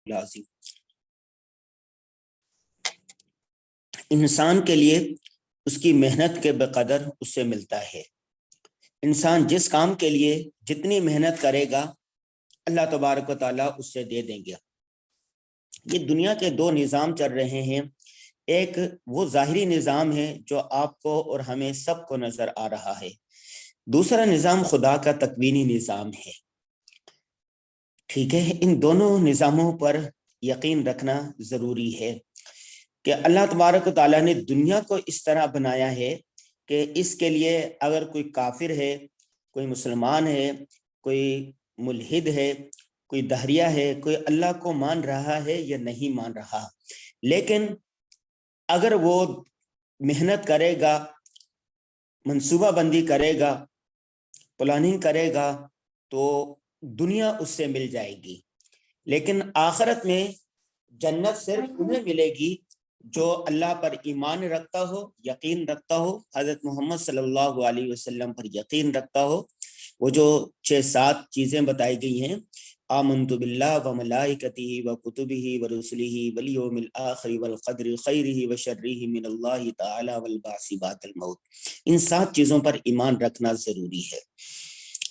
لازم انسان کے لیے اس کی محنت کے بقدر اس سے ملتا ہے۔ انسان جس کام کے لیے جتنی محنت کرے گا اللہ تبارک و تعالیٰ اس سے دے دیں گے۔ یہ دنیا کے دو نظام چل رہے ہیں، ایک وہ ظاہری نظام ہے جو آپ کو اور ہمیں سب کو نظر آ رہا ہے، دوسرا نظام خدا کا تکوینی نظام ہے۔ ٹھیک ہے، ان دونوں نظاموں پر یقین رکھنا ضروری ہے کہ اللہ تبارک و تعالیٰ نے دنیا کو اس طرح بنایا ہے کہ اس کے لیے اگر کوئی کافر ہے، کوئی مسلمان ہے، کوئی ملحد ہے، کوئی دہریہ ہے، کوئی اللہ کو مان رہا ہے یا نہیں مان رہا، لیکن اگر وہ محنت کرے گا، منصوبہ بندی کرے گا، پلاننگ کرے گا تو دنیا اس سے مل جائے گی۔ لیکن آخرت میں جنت صرف انہیں ملے گی جو اللہ پر ایمان رکھتا ہو، یقین رکھتا ہو، حضرت محمد صلی اللہ علیہ وسلم پر یقین رکھتا ہو۔ وہ جو 6-7 چیزیں بتائی گئی ہیں، آمنت باللہ و ملائکتہ و کتبہ و رسلہ والیوم الآخر والقدر خیرہ و شرہ من اللہ تعالی والبعث بعد الموت، ان 7 چیزوں پر ایمان رکھنا ضروری ہے۔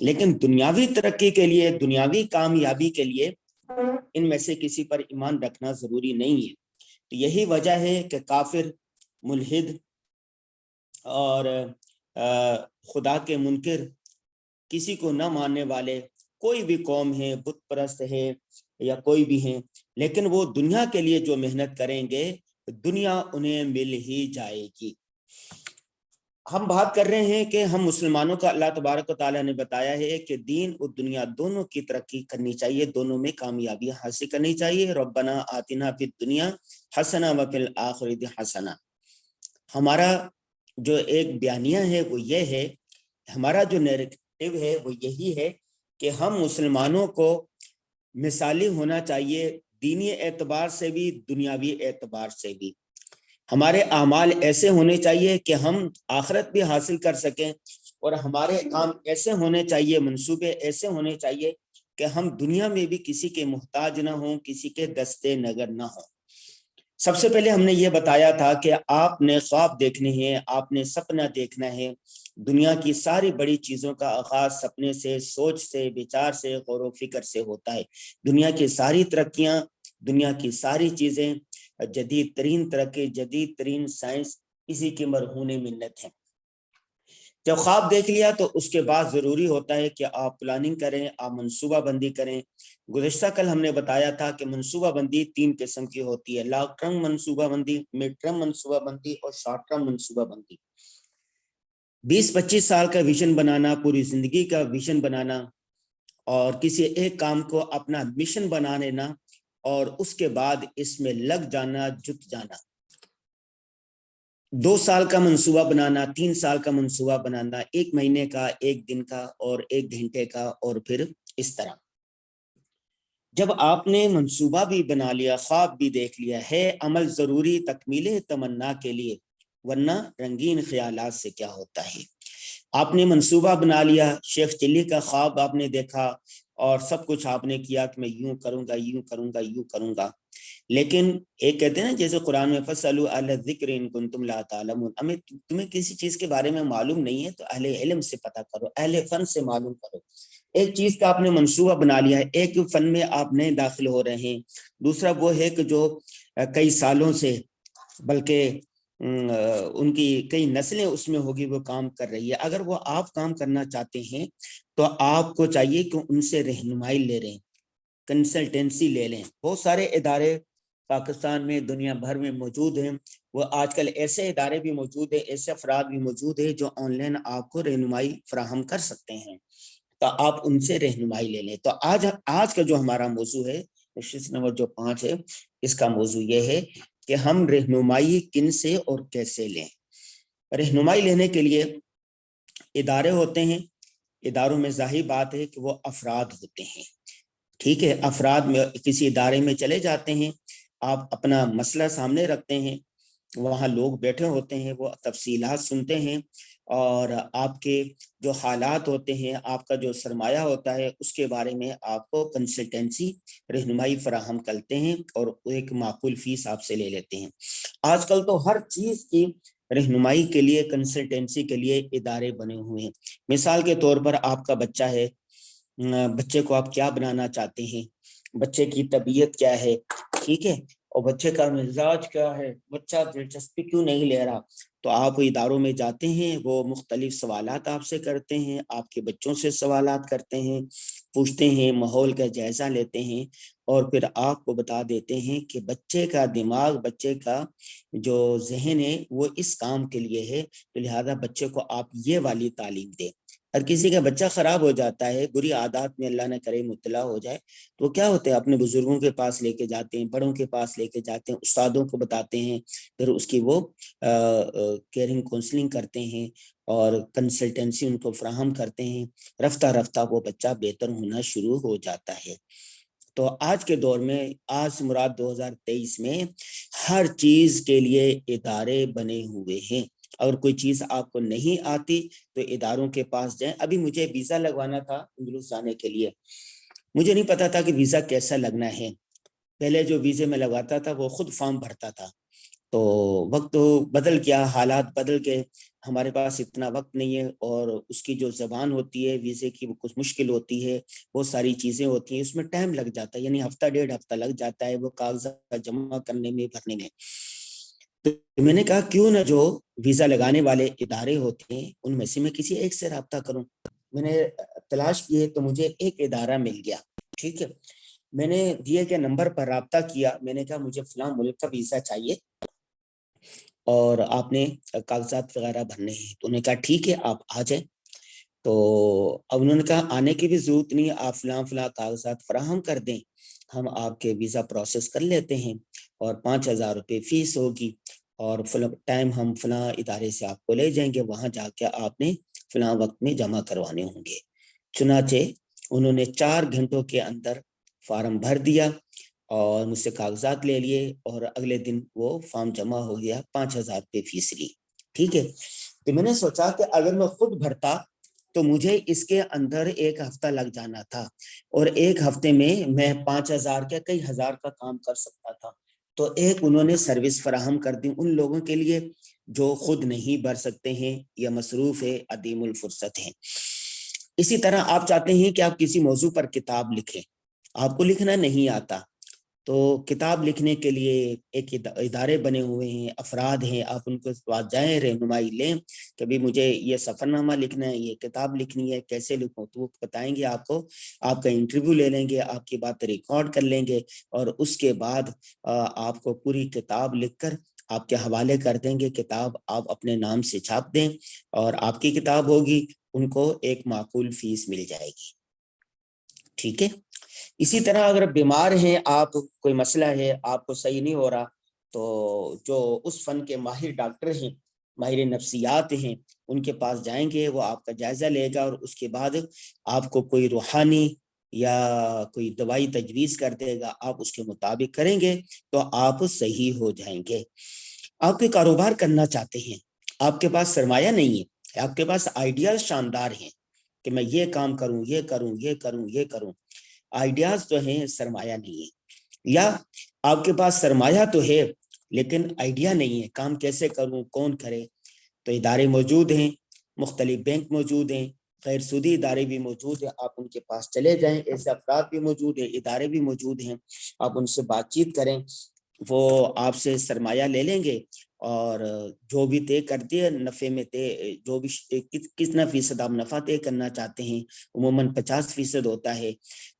لیکن دنیاوی ترقی کے لیے، دنیاوی کامیابی کے لیے ان میں سے کسی پر ایمان رکھنا ضروری نہیں ہے۔ تو یہی وجہ ہے کہ کافر، ملحد اور خدا کے منکر، کسی کو نہ ماننے والے، کوئی بھی قوم ہے، بت پرست ہے یا کوئی بھی ہیں، لیکن وہ دنیا کے لیے جو محنت کریں گے دنیا انہیں مل ہی جائے گی۔ ہم بات کر رہے ہیں کہ ہم مسلمانوں کا اللہ تبارک و تعالیٰ نے بتایا ہے کہ دین اور دنیا دونوں کی ترقی کرنی چاہیے، دونوں میں کامیابی حاصل کرنی چاہیے۔ ربنا آتنا فی الدنیا حسنہ وفی الآخرۃ حسنہ، ہمارا جو ایک بیانیہ ہے وہ یہ ہے، ہمارا جو نیریٹو ہے وہ یہی ہے کہ ہم مسلمانوں کو مثالی ہونا چاہیے، دینی اعتبار سے بھی، دنیاوی اعتبار سے بھی۔ ہمارے اعمال ایسے ہونے چاہیے کہ ہم آخرت بھی حاصل کر سکیں، اور ہمارے کام ایسے ہونے چاہیے، منصوبے ایسے ہونے چاہیے کہ ہم دنیا میں بھی کسی کے محتاج نہ ہوں، کسی کے دستے نگر نہ ہوں۔ سب سے پہلے ہم نے یہ بتایا تھا کہ آپ نے خواب دیکھنے ہیں، آپ نے سپنا دیکھنا ہے۔ دنیا کی ساری بڑی چیزوں کا آغاز سپنے سے، سوچ سے، وچار سے، غور و فکر سے ہوتا ہے۔ دنیا کی ساری ترقیاں، دنیا کی ساری چیزیں، جدید ترین ترقی، جدید ترین سائنس، اسی کی مرہون منت ہے۔ جب خواب دیکھ لیا تو اس کے بعد ضروری ہوتا ہے کہ آپ پلاننگ کریں، آپ منصوبہ بندی کریں۔ گزشتہ کل ہم نے بتایا تھا کہ منصوبہ بندی 3 قسم کی ہوتی ہے، لانگ ٹرم منصوبہ بندی، مڈ ٹرم منصوبہ بندی اور شارٹ ٹرم منصوبہ بندی۔ 20-25 سال کا ویژن بنانا، پوری زندگی کا ویژن بنانا، اور کسی ایک کام کو اپنا مشن بنا لینا، اور اس کے بعد اس میں لگ جانا، جت جانا۔ 2 سال کا منصوبہ بنانا، 3 سال کا منصوبہ بنانا، 1 مہینے کا، 1 دن کا، اور 1 گھنٹے کا، اور پھر اس طرح۔ جب آپ نے منصوبہ بھی بنا لیا، خواب بھی دیکھ لیا ہے، عمل ضروری تکمیل تمنا کے لیے، ورنہ رنگین خیالات سے کیا ہوتا ہے۔ آپ نے منصوبہ بنا لیا، شیخ چلی کا خواب آپ نے دیکھا، اور سب کچھ آپ نے کیا کہ میں یوں کروں گا، یوں کروں گا، یوں کروں گا، لیکن ایک کہتے ہیں نا جیسے قرآن میں فَاسْأَلُوا أَهْلَ الذِّكْرِ إِن كُنتُمْ لَا تَعْلَمُونَ، تمہیں کسی چیز کے بارے میں معلوم نہیں ہے تو اہل علم سے پتہ کرو، اہل فن سے معلوم کرو۔ ایک چیز کا آپ نے منصوبہ بنا لیا ہے، ایک فن میں آپ نئے داخل ہو رہے ہیں، دوسرا وہ ہے کہ جو کئی سالوں سے، بلکہ ان کی کئی نسلیں اس میں ہوگی وہ کام کر رہی ہے۔ اگر وہ آپ کام کرنا چاہتے ہیں تو آپ کو چاہیے کہ ان سے رہنمائی لے رہے ہیں، کنسلٹنسی لے لیں۔ بہت سارے ادارے پاکستان میں، دنیا بھر میں موجود ہیں، وہ آج کل ایسے ادارے بھی موجود ہیں، ایسے افراد بھی موجود ہیں جو آن لائن آپ کو رہنمائی فراہم کر سکتے ہیں، تو آپ ان سے رہنمائی لے لیں۔ تو آج کا جو ہمارا موضوع ہے، نشست نمبر جو 5 ہے، اس کا موضوع یہ ہے کہ ہم رہنمائی کن سے اور کیسے لیں۔ رہنمائی لینے کے لیے ادارے ہوتے ہیں، اداروں میں ظاہر بات ہے کہ وہ افراد ہوتے ہیں، ٹھیک ہے۔ افراد میں کسی ادارے میں چلے جاتے ہیں، آپ اپنا مسئلہ سامنے رکھتے ہیں، وہاں لوگ بیٹھے ہوتے ہیں، وہ تفصیلات سنتے ہیں، اور آپ کے جو حالات ہوتے ہیں، آپ کا جو سرمایہ ہوتا ہے، اس کے بارے میں آپ کو کنسلٹنسی رہنمائی فراہم کرتے ہیں اور ایک معقول فیس آپ سے لے لیتے ہیں۔ آج کل تو ہر چیز کی رہنمائی کے لیے، کنسلٹنسی کے لیے ادارے بنے ہوئے ہیں۔ مثال کے طور پر آپ کا بچہ ہے، بچے کو آپ کیا بنانا چاہتے ہیں، بچے کی طبیعت کیا ہے، ٹھیک ہے، اور بچے کا مزاج کیا ہے، بچہ دلچسپی کیوں نہیں لے رہا، تو آپ اداروں میں جاتے ہیں، وہ مختلف سوالات آپ سے کرتے ہیں، آپ کے بچوں سے سوالات کرتے ہیں، پوچھتے ہیں، ماحول کا جائزہ لیتے ہیں، اور پھر آپ کو بتا دیتے ہیں کہ بچے کا دماغ، بچے کا جو ذہن ہے وہ اس کام کے لیے ہے، تو لہذا بچے کو آپ یہ والی تعلیم دیں۔ اور کسی کا بچہ خراب ہو جاتا ہے، بری عادات میں اللہ نہ کرے مبتلا ہو جائے، تو کیا ہوتے ہیں، اپنے بزرگوں کے پاس لے کے جاتے ہیں، بڑوں کے پاس لے کے جاتے ہیں، استادوں کو بتاتے ہیں، پھر اس کی وہ کیئرنگ کونسلنگ کرتے ہیں اور کنسلٹنسی ان کو فراہم کرتے ہیں، رفتہ رفتہ وہ بچہ بہتر ہونا شروع ہو جاتا ہے۔ تو آج کے دور میں، آج مراد 2023 میں ہر چیز کے لیے ادارے بنے ہوئے ہیں۔ اگر کوئی چیز آپ کو نہیں آتی تو اداروں کے پاس جائیں۔ ابھی مجھے ویزا لگوانا تھا انگلس جانے کے لیے، مجھے نہیں پتا تھا کہ ویزا کیسا لگنا ہے۔ پہلے جو ویزے میں لگواتا تھا وہ خود فارم بھرتا تھا، تو وقت بدل گیا، حالات بدل گئے، ہمارے پاس اتنا وقت نہیں ہے، اور اس کی جو زبان ہوتی ہے ویزے کی وہ کچھ مشکل ہوتی ہے، بہت ساری چیزیں ہوتی ہیں، اس میں ٹائم لگ جاتا ہے، یعنی ہفتہ ڈیڑھ ہفتہ لگ جاتا ہے وہ کاغذات جمع کرنے میں، بھرنے میں۔ تو میں نے کہا کیوں نہ جو ویزا لگانے والے ادارے ہوتے ہیں ان میں سے میں کسی ایک سے رابطہ کروں۔ میں نے تلاش کیے تو مجھے ایک ادارہ مل گیا، ٹھیک ہے، میں نے دیے کے نمبر پر رابطہ کیا، میں نے کہا مجھے فلاں ملک کا ویزا چاہیے اور آپ نے کاغذات وغیرہ بھرنے ہیں، تو انہوں نے کہا ٹھیک ہے آپ آ جائیں۔ تو اب انہوں نے کہا آنے کی بھی ضرورت نہیں، آپ فلاں فلاں کاغذات فراہم کر دیں، ہم آپ کے ویزا پروسیس کر لیتے ہیں، اور 5,000 روپے فیس ہوگی، اور فلاں ٹائم ہم فلاں ادارے سے آپ کو لے جائیں گے، وہاں جا کے آپ نے فلاں وقت میں جمع کروانے ہوں گے۔ چنانچہ انہوں نے 4 گھنٹوں کے اندر فارم بھر دیا اور مجھ سے کاغذات لے لیے، اور اگلے دن وہ فارم جمع ہو گیا، 5,000 روپے فیس لی، ٹھیک ہے۔ تو میں نے سوچا کہ اگر میں خود بھرتا تو مجھے اس کے اندر 1 ہفتہ لگ جانا تھا، اور 1 ہفتے میں 5,000 کے کئی ہزار کا کام کر سکتا تھا۔ تو ایک انہوں نے سروس فراہم کر دی ان لوگوں کے لیے جو خود نہیں بھر سکتے ہیں یا مصروف ہے، عدیم الفرصت ہیں۔ اسی طرح آپ چاہتے ہیں کہ آپ کسی موضوع پر کتاب لکھیں، آپ کو لکھنا نہیں آتا، تو کتاب لکھنے کے لیے ایک ادارے بنے ہوئے ہیں، افراد ہیں، آپ ان کے پاس جائیں، رہنمائی لیں کہ بھی مجھے یہ سفر نامہ لکھنا ہے، یہ کتاب لکھنی ہے، کیسے لکھوں، تو وہ بتائیں گے آپ کو، آپ کا انٹرویو لے لیں گے، آپ کی بات ریکارڈ کر لیں گے، اور اس کے بعد آپ کو پوری کتاب لکھ کر آپ کے حوالے کر دیں گے، کتاب آپ اپنے نام سے چھاپ دیں اور آپ کی کتاب ہوگی، ان کو ایک معقول فیس مل جائے گی، ٹھیک ہے۔ اسی طرح اگر بیمار ہیں آپ، کوئی مسئلہ ہے، آپ کو صحیح نہیں ہو رہا، تو جو اس فن کے ماہر ڈاکٹر ہیں، ماہر نفسیات ہیں، ان کے پاس جائیں گے، وہ آپ کا جائزہ لے گا، اور اس کے بعد آپ کو کوئی روحانی یا کوئی دوائی تجویز کر دے گا، آپ اس کے مطابق کریں گے تو آپ صحیح ہو جائیں گے۔ آپ کوئی کاروبار کرنا چاہتے ہیں، آپ کے پاس سرمایہ نہیں ہے، آپ کے پاس آئیڈیاز شاندار ہیں کہ میں یہ کام کروں، یہ کروں، یہ کروں، یہ کروں، آئیڈیاز تو ہیں، سرمایہ نہیں ہے، یا آپ کے پاس سرمایہ تو ہے لیکن آئیڈیا نہیں ہے، کام کیسے کروں، کون کرے، تو ادارے موجود ہیں، مختلف بینک موجود ہیں، غیر سودی ادارے بھی موجود ہیں، آپ ان کے پاس چلے جائیں، ایسے افراد بھی موجود ہیں، ادارے بھی موجود ہیں، آپ ان سے بات چیت کریں، وہ آپ سے سرمایہ لے لیں گے، اور جو بھی طے کر دیا نفع میں طے، جو بھی کتنا فیصد آپ نفع طے کرنا چاہتے ہیں، عموماً 50% ہوتا ہے،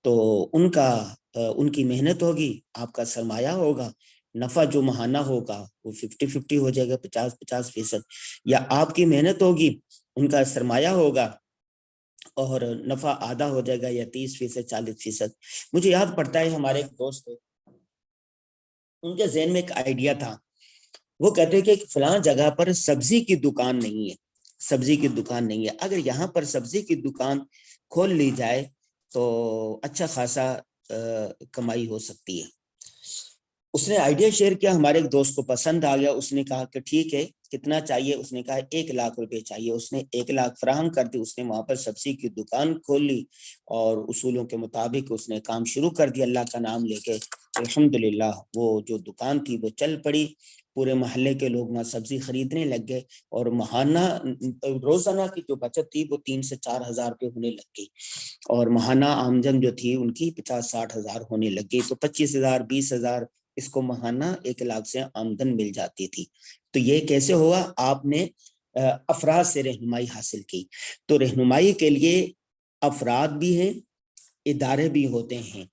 تو ان کی محنت ہوگی، آپ کا سرمایہ ہوگا، نفع جو ماہانہ ہوگا وہ 50-50 ہو جائے گا، 50-50%، یا آپ کی محنت ہوگی، ان کا سرمایہ ہوگا اور نفع آدھا ہو جائے گا، یا 30%، 40%۔ مجھے یاد پڑتا ہے ہمارے ایک دوست ہے، ان کے ذہن میں ایک آئیڈیا تھا، وہ کہتے ہیں کہ فلاں جگہ پر سبزی کی دکان نہیں ہے، سبزی کی دکان نہیں ہے، اگر یہاں پر سبزی کی دکان کھول لی جائے تو اچھا خاصا کمائی ہو سکتی ہے۔ اس نے آئیڈیا شیئر کیا، ہمارے ایک دوست کو پسند آ گیا، اس نے کہا کہ ٹھیک ہے کتنا چاہیے؟ اس نے کہا 1 لاکھ روپے چاہیے۔ اس نے 1 لاکھ فراہم کر دی، اس نے وہاں پر سبزی کی دکان کھول لی اور اصولوں کے مطابق اس نے کام شروع کر دیا اللہ کا نام لے کے۔ الحمدللہ وہ جو دکان تھی وہ چل پڑی، پورے محلے کے لوگ وہاں سبزی خریدنے لگ گئے اور ماہانہ روزانہ کی جو بچت تھی وہ 3 سے 4 ہزار روپے ہونے لگ گئی، اور ماہانہ آمدن جو تھی ان کی 50-60 ہزار ہونے لگ گئی۔ تو 25 ہزار 20 ہزار اس کو ماہانہ 1 لاکھ سے آمدن مل جاتی تھی۔ تو یہ کیسے ہوا؟ آپ نے افراد سے رہنمائی حاصل کی۔ تو رہنمائی کے لیے افراد بھی ہیں، ادارے بھی ہوتے ہیں۔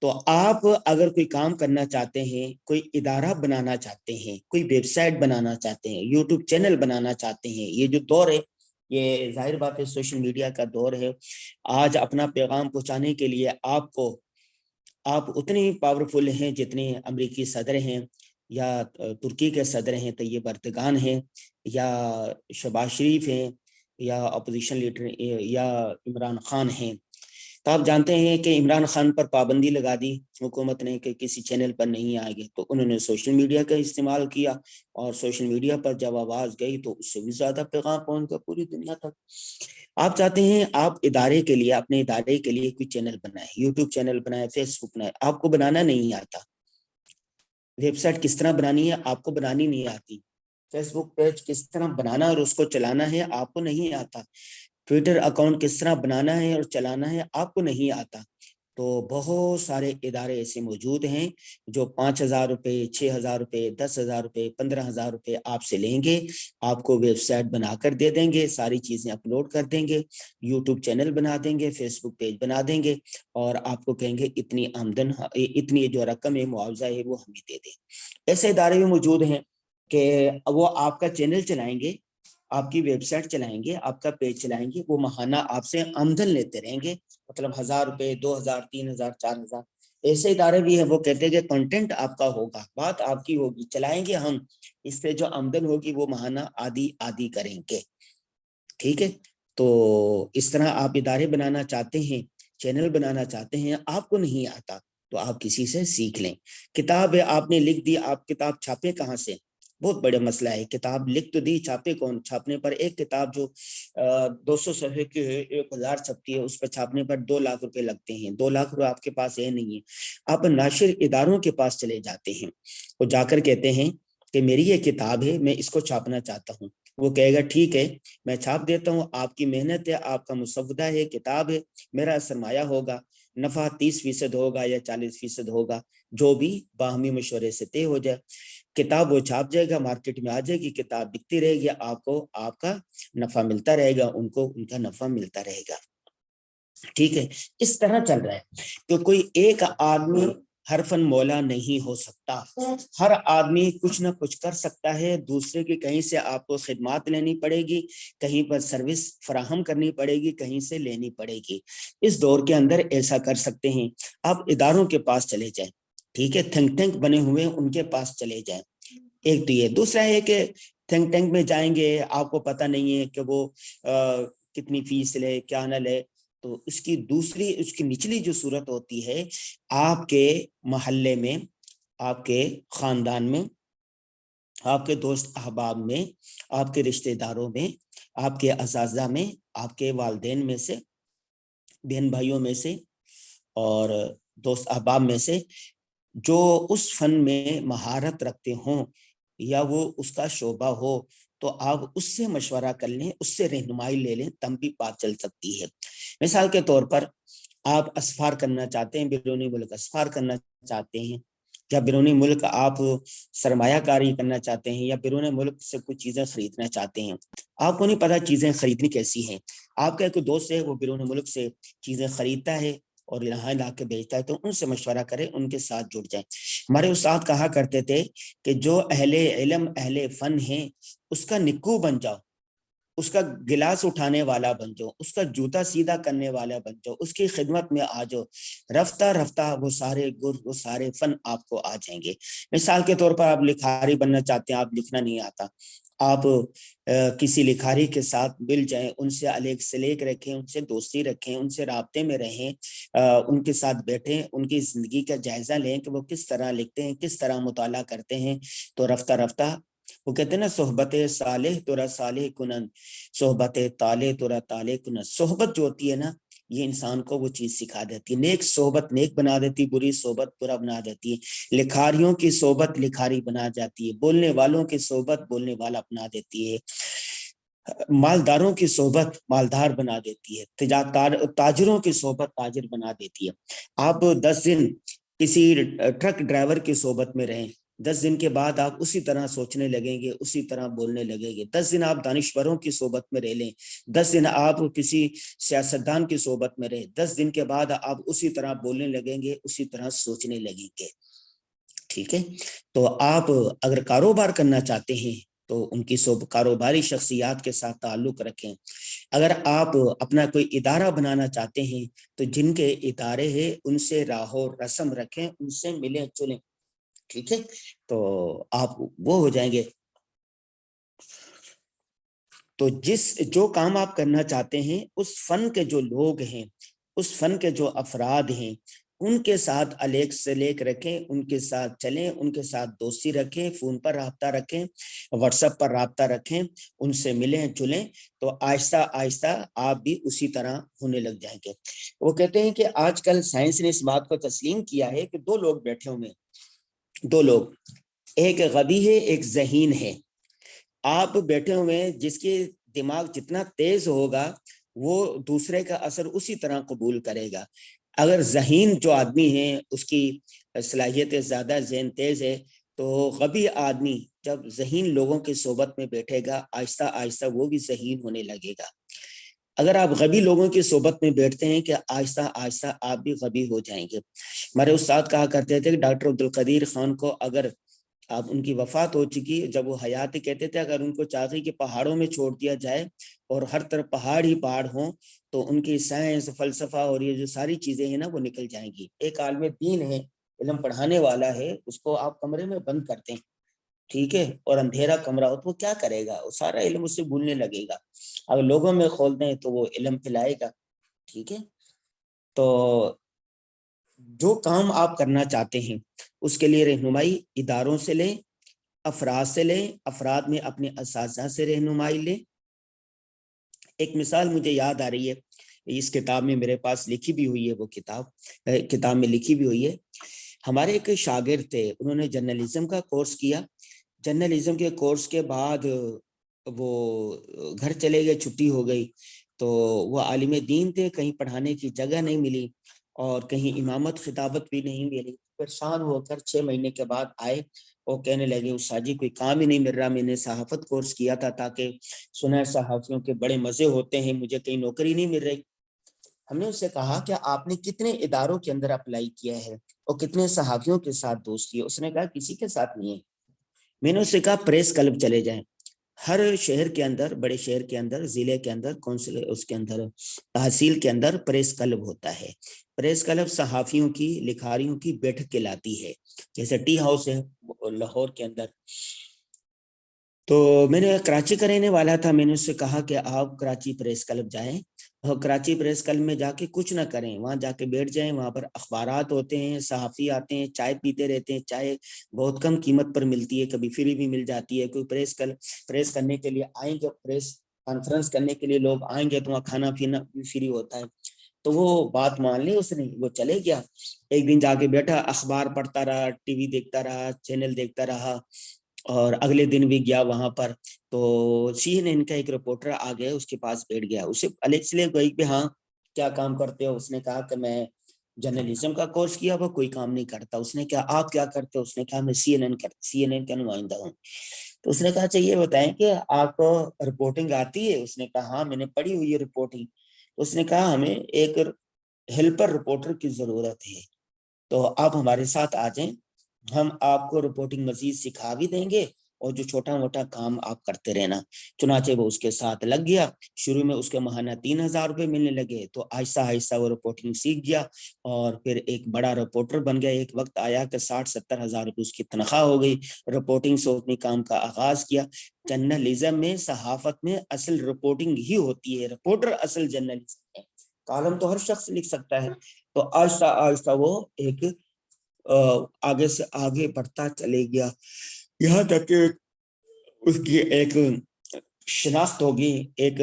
تو آپ اگر کوئی کام کرنا چاہتے ہیں، کوئی ادارہ بنانا چاہتے ہیں، کوئی ویب سائٹ بنانا چاہتے ہیں، یوٹیوب چینل بنانا چاہتے ہیں، یہ جو دور ہے یہ ظاہر بات ہے سوشل میڈیا کا دور ہے۔ آج اپنا پیغام پہنچانے کے لیے آپ اتنے ہی پاورفل ہیں جتنے امریکی صدر ہیں یا ترکی کے صدر ہیں، طیب اردگان ہیں یا شہباز شریف ہیں یا اپوزیشن لیڈر یا عمران خان ہیں۔ تو آپ جانتے ہیں کہ عمران خان پر پابندی لگا دی حکومت نے کہ کسی چینل پر نہیں آئے گے، تو انہوں نے سوشل میڈیا کا استعمال کیا، اور سوشل میڈیا پر جب آواز گئی تو اس سے بھی زیادہ پیغام پہنچ گیا پوری دنیا تک۔ آپ چاہتے ہیں آپ ادارے کے لیے، اپنے ادارے کے لیے کوئی چینل بنائے، یوٹیوب چینل بنائے، فیس بک بنائے، آپ کو بنانا نہیں آتا۔ ویب سائٹ کس طرح بنانی ہے آپ کو بنانی نہیں آتی۔ فیس بک پیج کس طرح بنانا اور اس کو چلانا ہے آپ کو نہیں آتا۔ ٹویٹر اکاؤنٹ کس طرح بنانا ہے اور چلانا ہے آپ کو نہیں آتا۔ تو بہت سارے ادارے ایسے موجود ہیں جو 5,000 روپے، 6,000 روپے، 10,000 روپے، 15,000 روپے آپ سے لیں گے، آپ کو ویب سائٹ بنا کر دے دیں گے، ساری چیزیں اپلوڈ کر دیں گے، یوٹیوب چینل بنا دیں گے، فیس بک پیج بنا دیں گے، اور آپ کو کہیں گے اتنی آمدن، اتنی جو رقم ہے معاوضہ ہے وہ ہمیں دے دیں۔ ایسے ادارے بھی موجود ہیں کہ وہ آپ کا چینل چلائیں گے، آپ کی ویب سائٹ چلائیں گے، آپ کا پیج چلائیں گے، وہ ماہانہ آپ سے آمدن لیتے رہیں گے، مطلب 1,000 روپے، 2,000، 3,000، 4,000۔ ایسے ادارے بھی ہیں وہ کہتے ہیں کہ کنٹینٹ آپ کا ہوگا، بات آپ کی ہوگی، چلائیں گے ہم، اس سے جو آمدن ہوگی وہ ماہانہ آدھی کریں گے۔ ٹھیک ہے، تو اس طرح آپ ادارے بنانا چاہتے ہیں، چینل بنانا چاہتے ہیں، آپ کو نہیں آتا تو آپ کسی سے سیکھ لیں۔ کتاب آپ نے لکھ دی، آپ کتاب چھاپیں کہاں سے؟ بہت بڑا مسئلہ ہے۔ کتاب لکھ تو دی، چھاپے کون؟ چھاپنے پر ایک کتاب جو 200 صفحے کی ہے، 1,000 چھپتی ہے، اس پر چھاپنے پر 2 لاکھ روپے لگتے ہیں۔ 2 لاکھ روپے آپ کے پاس ہے نہیں ہے، آپ ناشر اداروں کے پاس چلے جاتے ہیں، وہ جا کر کہتے ہیں کہ میری یہ کتاب ہے، میں اس کو چھاپنا چاہتا ہوں۔ وہ کہے گا ٹھیک ہے میں چھاپ دیتا ہوں، آپ کی محنت ہے، آپ کا مسودہ ہے، کتاب ہے، میرا سرمایہ ہوگا، نفع 30% ہوگا یا 40% ہوگا، جو بھی باہمی مشورے سے طے ہو جائے۔ کتاب وہ چھاپ جائے گا، مارکیٹ میں آ جائے گی، کتاب بکتی رہے گی، آپ کو آپ کا نفع ملتا رہے گا، ان کو ان کا نفع ملتا رہے گا۔ ٹھیک ہے، اس طرح چل رہا ہے کہ کوئی ایک آدمی ہر فن مولا نہیں ہو سکتا، ہر آدمی کچھ نہ کچھ کر سکتا ہے، دوسرے کی کہیں سے آپ کو خدمات لینی پڑے گی، کہیں پر سروس فراہم کرنی پڑے گی، کہیں سے لینی پڑے گی۔ اس دور کے اندر ایسا کر سکتے ہیں، آپ اداروں کے پاس چلے جائیں، ٹھیک ہے، تھنک ٹینک بنے ہوئے ان کے پاس چلے جائیں۔ ایک تو یہ، دوسرا ہے کہ تھنک ٹینک میں جائیں گے، آپ کو پتہ نہیں ہے کہ وہ کتنی فیس لے، کیا نہ لے، تو اس کی نچلی جو صورت ہوتی ہے، آپ کے محلے میں، آپ کے خاندان میں، آپ کے دوست احباب میں، آپ کے رشتہ داروں میں، آپ کے اساتذہ میں، آپ کے والدین میں سے، بہن بھائیوں میں سے اور دوست احباب میں سے جو اس فن میں مہارت رکھتے ہوں یا وہ اس کا شعبہ ہو، تو آپ اس سے مشورہ کر لیں، اس سے رہنمائی لے لیں، تب بھی بات چل سکتی ہے۔ مثال کے طور پر آپ اسفار کرنا چاہتے ہیں، بیرونی ملک اسفار کرنا چاہتے ہیں، یا بیرونی ملک آپ سرمایہ کاری کرنا چاہتے ہیں، یا بیرون ملک سے کچھ چیزیں خریدنا چاہتے ہیں، آپ کو نہیں پتا چیزیں خریدنی کیسی ہیں، آپ کا ایک دوست ہے وہ بیرون ملک سے چیزیں خریدتا ہے اور یہاں لا کے بیچتا ہے، تو ان سے مشورہ کریں، ان کے ساتھ جڑ جائیں۔ ہمارے استاد کہا کرتے تھے کہ جو اہل علم، اہل فن ہیں، اس کا نکو بن جاؤ، اس کا گلاس اٹھانے والا بن جاؤ، اس کا جوتا سیدھا کرنے والا بن جاؤ، اس کی خدمت میں آ جاؤ، رفتہ رفتہ وہ سارے گر، وہ سارے فن آپ کو آ جائیں گے۔ مثال کے طور پر آپ لکھاری بننا چاہتے ہیں، آپ لکھنا نہیں آتا، آپ کسی لکھاری کے ساتھ مل جائیں، ان سے علیق سلیق رکھیں، ان سے دوستی رکھیں، ان سے رابطے میں رہیں، ان کے ساتھ بیٹھیں، ان کی زندگی کا جائزہ لیں کہ وہ کس طرح لکھتے ہیں، کس طرح مطالعہ کرتے ہیں، تو رفتہ رفتہ وہ کہتے ہیں نا صحبت صالح تورا صالح کنن، صحبت طالح تورا طالح کنن. صحبت جو ہوتی ہے نا یہ انسان کو وہ چیز سکھا دیتی ہے. نیک صحبت نیک بنا دیتی، بری صحبت برا بنا دیتی ہے. لکھاریوں کی صحبت لکھاری بنا جاتی ہے، بولنے والوں کی صحبت بولنے والا بنا دیتی ہے، مالداروں کی صحبت مالدار بنا دیتی ہے، تاجروں کی صحبت تاجر بنا دیتی ہے. آپ 10 دن کسی ٹرک ڈرائیور کی صحبت میں رہیں، 10 دن کے بعد آپ اسی طرح سوچنے لگیں گے، اسی طرح بولنے لگیں گے. 10 دن آپ دانشوروں کی صحبت میں رہ لیں، 10 دن آپ کسی سیاستدان کی صحبت میں رہیں، 10 دن کے بعد آپ اسی طرح بولنے لگیں گے، اسی طرح سوچنے لگیں گے. ٹھیک ہے. تو آپ اگر کاروبار کرنا چاہتے ہیں تو ان کی کاروباری شخصیات کے ساتھ تعلق رکھیں. اگر آپ اپنا کوئی ادارہ بنانا چاہتے ہیں تو جن کے ادارے ہیں ان سے راہ و رسم رکھیں، ان سے ملیں چلیں. ٹھیک ہے. تو آپ وہ ہو جائیں گے. تو جو کام آپ کرنا چاہتے ہیں اس فن کے جو لوگ ہیں، اس فن کے جو افراد ہیں، ان کے ساتھ الیک سلیک رکھیں، ان کے ساتھ چلیں، ان کے ساتھ دوستی رکھیں، فون پر رابطہ رکھیں، واٹس ایپ پر رابطہ رکھیں، ان سے ملیں جلیں. تو آہستہ آہستہ آپ بھی اسی طرح ہونے لگ جائیں گے. وہ کہتے ہیں کہ آج کل سائنس نے اس بات کو تسلیم کیا ہے کہ 2 لوگ بیٹھے ہوئے ہیں، 2 لوگ، ایک غبی ہے ایک ذہین ہے. آپ بیٹھے ہوئے ہیں، جس کے دماغ جتنا تیز ہوگا وہ دوسرے کا اثر اسی طرح قبول کرے گا. اگر ذہین جو آدمی ہے اس کی صلاحیت زیادہ، ذہن تیز ہے، تو غبی آدمی جب ذہین لوگوں کی صحبت میں بیٹھے گا آہستہ آہستہ وہ بھی ذہین ہونے لگے گا. اگر آپ غبی لوگوں کی صحبت میں بیٹھتے ہیں کہ آہستہ آہستہ آپ بھی غبی ہو جائیں گے. ہمارے استاد کہا کرتے تھے کہ ڈاکٹر عبدالقدیر خان کو اگر اب ان کی وفات ہو چکی، جب وہ حیات کہتے تھے اگر ان کو چاہتے کہ پہاڑوں میں چھوڑ دیا جائے اور ہر طرف پہاڑ ہی پہاڑ ہوں تو ان کی سائنس فلسفہ اور یہ جو ساری چیزیں ہیں نا وہ نکل جائیں گی. ایک عالم دین ہے، علم پڑھانے والا ہے، اس کو آپ کمرے میں بند کرتے ہیں، ٹھیک ہے، اور اندھیرا کمرہ ہو تو وہ کیا کرے گا؟ وہ سارا علم اس سے بھولنے لگے گا. اگر لوگوں میں کھول دیں تو وہ علم پھیلائے گا. ٹھیک ہے. تو جو کام آپ کرنا چاہتے ہیں اس کے لیے رہنمائی اداروں سے لیں، افراد سے لیں، افراد میں اپنے اساتذہ سے رہنمائی لیں. ایک مثال مجھے یاد آ رہی ہے، اس کتاب میں میرے پاس لکھی بھی ہوئی ہے، وہ کتاب میں لکھی بھی ہوئی ہے. ہمارے ایک شاگرد تھے، انہوں نے جرنلزم کا کورس کیا. جرنلزم کے کورس کے بعد وہ گھر چلے گئے، چھٹی ہو گئی. تو وہ عالم دین تھے، کہیں پڑھانے کی جگہ نہیں ملی اور کہیں امامت خطابت بھی نہیں ملی. پریشان ہو کر 6 مہینے کے بعد آئے اور کہنے لگے استاد جی کوئی کام ہی نہیں مل رہا، میں نے صحافت کورس کیا تھا تاکہ سنا صحافیوں کے بڑے مزے ہوتے ہیں، مجھے کہیں نوکری نہیں مل رہی. ہم نے اس سے کہا کہ آپ نے کتنے اداروں کے اندر اپلائی کیا ہے اور کتنے صحافیوں کے ساتھ دوست کیے؟ اس نے کہا کسی کے ساتھ نہیں ہے. میں نے اس سے کہا پریس کلب چلے جائیں. ہر شہر کے اندر، بڑے شہر کے اندر، ضلع کے اندر، کونسل اس کے اندر، تحصیل کے اندر پریس کلب ہوتا ہے. پریس کلب صحافیوں کی، لکھاریوں کی بیٹھک کہلاتی ہے، جیسے ٹی ہاؤس ہے لاہور کے اندر. تو میں نے کراچی کا رہنے والا تھا، میں نے اس سے کہا کہ آپ کراچی پریس کلب جائیں اور کراچی پریس کلب میں جا کے کچھ نہ کریں، وہاں جا کے بیٹھ جائیں. وہاں پر اخبارات ہوتے ہیں، صحافی آتے ہیں، چائے پیتے رہتے ہیں. چائے بہت کم قیمت پر ملتی ہے، کبھی فری بھی مل جاتی ہے. کوئی پریس کرنے کے لیے آئیں گے، پریس کانفرنس کرنے کے لیے لوگ آئیں گے تو وہاں کھانا پینا بھی فری ہوتا ہے. تو وہ بات مان لی اس نے، وہ چلے گیا. ایک دن جا کے بیٹھا، اخبار پڑھتا رہا، ٹی وی دیکھتا رہا، چینل دیکھتا رہا. اور اگلے دن بھی گیا وہاں پر، تو CNN کا ایک رپورٹر آ گیا، اس کے پاس بیٹھ گیا. اسے الیکس لے گئی کہ ہاں کیا کام کرتے ہو؟ اس نے کہا کہ میں جرنلزم کا کورس کیا ہوا، کوئی کام نہیں کرتا. اس نے کہا آپ کیا کرتے ہو؟ اس نے کہا میں CNN کا نمائندہ ہوں. تو اس نے کہا اچھا یہ بتائیں کہ آپ کو رپورٹنگ آتی ہے؟ اس نے کہا ہاں میں نے پڑھی ہوئی ہے رپورٹنگ. اس نے کہا ہمیں ایک ہیلپر رپورٹر کی ضرورت ہے، تو آپ ہمارے ساتھ آ جائیں، ہم آپ کو رپورٹنگ مزید سکھا بھی دیں گے اور جو چھوٹا موٹا کام آپ کرتے رہنا. چنانچہ وہ اس کے ساتھ لگ گیا. شروع میں اس کے ماہانہ 3,000 روپے ملنے لگے، تو آہستہ آہستہ وہ رپورٹنگ سیکھ گیا اور پھر ایک بڑا رپورٹر بن گیا. ایک وقت آیا کہ 60-70 ہزار روپے اس کی تنخواہ ہو گئی. رپورٹنگ سے اپنی کام کا آغاز کیا. جرنلزم میں، صحافت میں اصل رپورٹنگ ہی ہوتی ہے، رپورٹر اصل جرنلسٹ ہے. کالم تو ہر شخص لکھ سکتا ہے. تو آہستہ آہستہ وہ ایک آگے سے آگے بڑھتا چلے گیا، یہاں تک کہ اس کی ایک شناخت ہوگی، ایک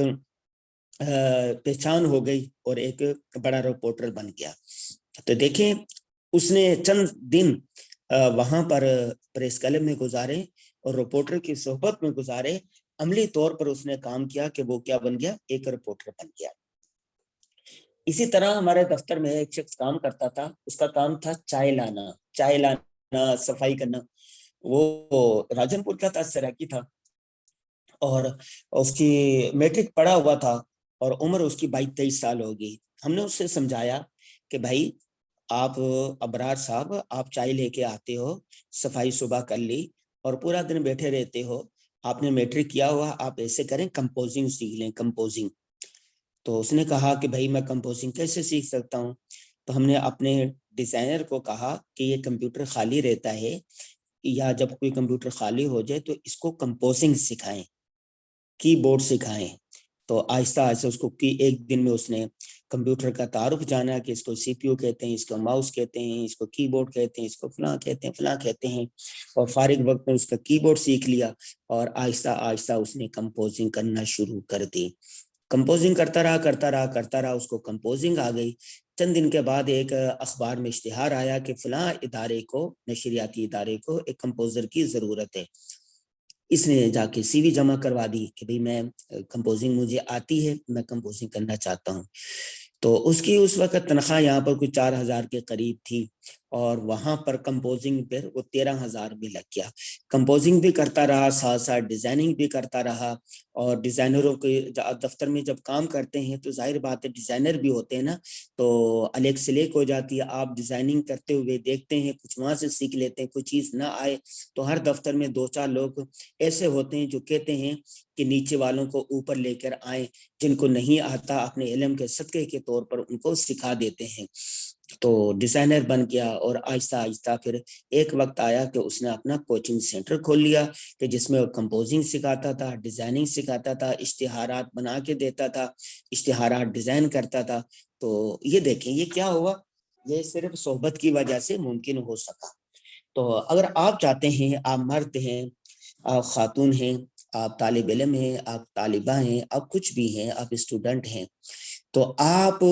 پہچان ہو گئی اور ایک بڑا رپورٹر بن گیا۔ تو دیکھیں اس نے چند دن وہاں پر پریس کلب میں گزارے اور رپورٹر کی صحبت میں گزارے، عملی طور پر اس نے کام کیا کہ وہ کیا بن گیا، ایک رپورٹر بن گیا۔ اسی طرح ہمارے دفتر میں ایک شخص کام کرتا تھا، اس کا کام تھا چائے لانا، صفائی کرنا۔ وہ راجن پور کا تھا، سراکی تھا، اور اس کی میٹرک پڑھا ہوا تھا اور عمر اس کی 22-23 سال ہوگی۔ ہم نے اس سے سمجھایا کہ بھائی آپ ابرار صاحب، آپ چائے لے کے آتے ہو، صفائی صبح کر لی اور پورا دن بیٹھے رہتے ہو، آپ نے میٹرک کیا ہوا، آپ ایسے کریں کمپوزنگ سیکھ لیں، کمپوزنگ۔ تو اس نے کہا کہ بھائی میں کمپوزنگ کیسے سیکھ سکتا ہوں؟ تو ہم نے اپنے ڈیزائنر کو کہا کہ یہ کمپیوٹر خالی رہتا ہے، یا جب کوئی کمپیوٹر خالی ہو جائے تو اس کو کمپوزنگ سکھائیں، کی بورڈ سکھائیں۔ تو آہستہ آہستہ اس کو ایک دن میں اس نے کمپیوٹر کا تعارف جانا کہ اس کو سی پی یو کہتے ہیں، اس کو ماؤس کہتے ہیں، اس کو کی بورڈ کہتے ہیں، اس کو فلاں کہتے ہیں، فلاں کہتے ہیں، اور فارغ وقت میں اس کا کی بورڈ سیکھ لیا اور آہستہ آہستہ اس نے کمپوزنگ کرنا شروع کر دی۔ کمپوزنگ کرتا رہا، اس کو کمپوزنگ آ گئی۔ چند دن کے بعد ایک اخبار میں اشتہار آیا کہ فلاں ادارے کو، نشریاتی ادارے کو ایک کمپوزر کی ضرورت ہے۔ اس نے جا کے سی وی جمع کروا دی کہ بھئی میں کمپوزنگ مجھے آتی ہے، میں کمپوزنگ کرنا چاہتا ہوں۔ تو اس کی اس وقت تنخواہ یہاں پر کوئی 4,000 کے قریب تھی، اور وہاں پر کمپوزنگ پر وہ 13,000 بھی لگ گیا۔ کمپوزنگ بھی کرتا رہا، ساتھ ساتھ ڈیزائننگ بھی کرتا رہا، اور ڈیزائنروں کے دفتر میں جب کام کرتے ہیں تو ظاہر بات ہے ڈیزائنر بھی ہوتے ہیں نا، تو الیک سلیک ہو جاتی ہے۔ آپ ڈیزائننگ کرتے ہوئے دیکھتے ہیں، کچھ وہاں سے سیکھ لیتے ہیں، کوئی چیز نہ آئے تو ہر دفتر میں 2-4 لوگ ایسے ہوتے ہیں جو کہتے ہیں کہ نیچے والوں کو اوپر لے کر آئیں، جن کو نہیں آتا اپنے علم کے صدقے کے طور پر ان کو سکھا دیتے ہیں۔ تو ڈیزائنر بن گیا، اور آہستہ آہستہ پھر ایک وقت آیا کہ اس نے اپنا کوچنگ سینٹر کھول لیا کہ جس میں وہ کمپوزنگ سکھاتا تھا، ڈیزائننگ سکھاتا تھا، اشتہارات بنا کے دیتا تھا، اشتہارات ڈیزائن کرتا تھا۔ تو یہ دیکھیں یہ کیا ہوا، یہ صرف صحبت کی وجہ سے ممکن ہو سکا۔ تو اگر آپ چاہتے ہیں، آپ مرد ہیں، آپ خاتون ہیں، آپ طالب علم ہیں، آپ طالبہ ہیں، آپ کچھ بھی ہیں، آپ اسٹوڈنٹ ہیں، تو آپ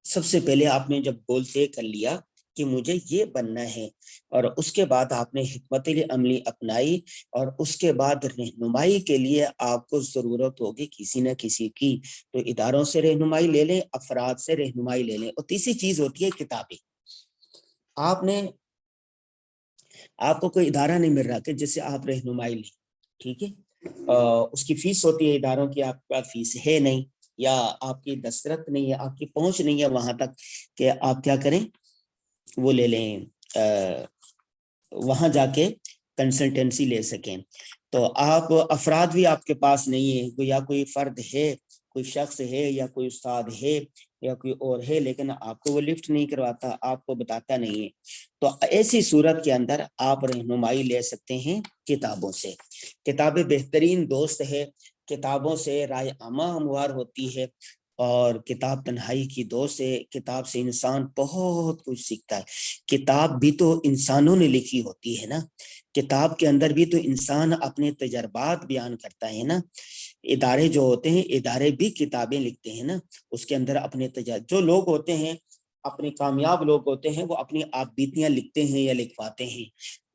سب سے پہلے آپ نے جب گول طے کر لیا کہ مجھے یہ بننا ہے، اور اس کے بعد آپ نے حکمت عملی اپنائی، اور اس کے بعد رہنمائی کے لیے آپ کو ضرورت ہوگی کسی نہ کسی کی، تو اداروں سے رہنمائی لے لیں، افراد سے رہنمائی لے لیں، اور تیسری چیز ہوتی ہے کتابیں۔ آپ کو کوئی ادارہ نہیں مل رہا کہ جس سے آپ رہنمائی لیں، ٹھیک ہے، اس کی فیس ہوتی ہے اداروں کی، آپ کا فیس ہے نہیں، یا آپ کی دسترس نہیں ہے، آپ کی پہنچ نہیں ہے وہاں تک کہ آپ کیا کریں، وہ لے لیں، وہاں جا کے کنسلٹنسی لے سکیں۔ تو آپ افراد بھی آپ کے پاس نہیں ہے، یا کوئی فرد ہے، کوئی شخص ہے، یا کوئی استاد ہے، یا کوئی اور ہے، لیکن آپ کو وہ لفٹ نہیں کرواتا، آپ کو بتاتا نہیں ہے، تو ایسی صورت کے اندر آپ رہنمائی لے سکتے ہیں کتابوں سے۔ کتابیں بہترین دوست ہے، کتابوں سے رائے عامہ ہموار ہوتی ہے، اور کتاب تنہائی کی دوست ہے۔ کتاب سے انسان بہت کچھ سیکھتا ہے۔ کتاب بھی تو انسانوں نے لکھی ہوتی ہے نا، کتاب کے اندر بھی تو انسان اپنے تجربات بیان کرتا ہے نا۔ ادارے جو ہوتے ہیں، ادارے بھی کتابیں لکھتے ہیں نا، اس کے اندر اپنے جو لوگ ہوتے ہیں، اپنے کامیاب لوگ ہوتے ہیں، وہ اپنی آپ بیتیاں لکھتے ہیں یا لکھواتے ہیں۔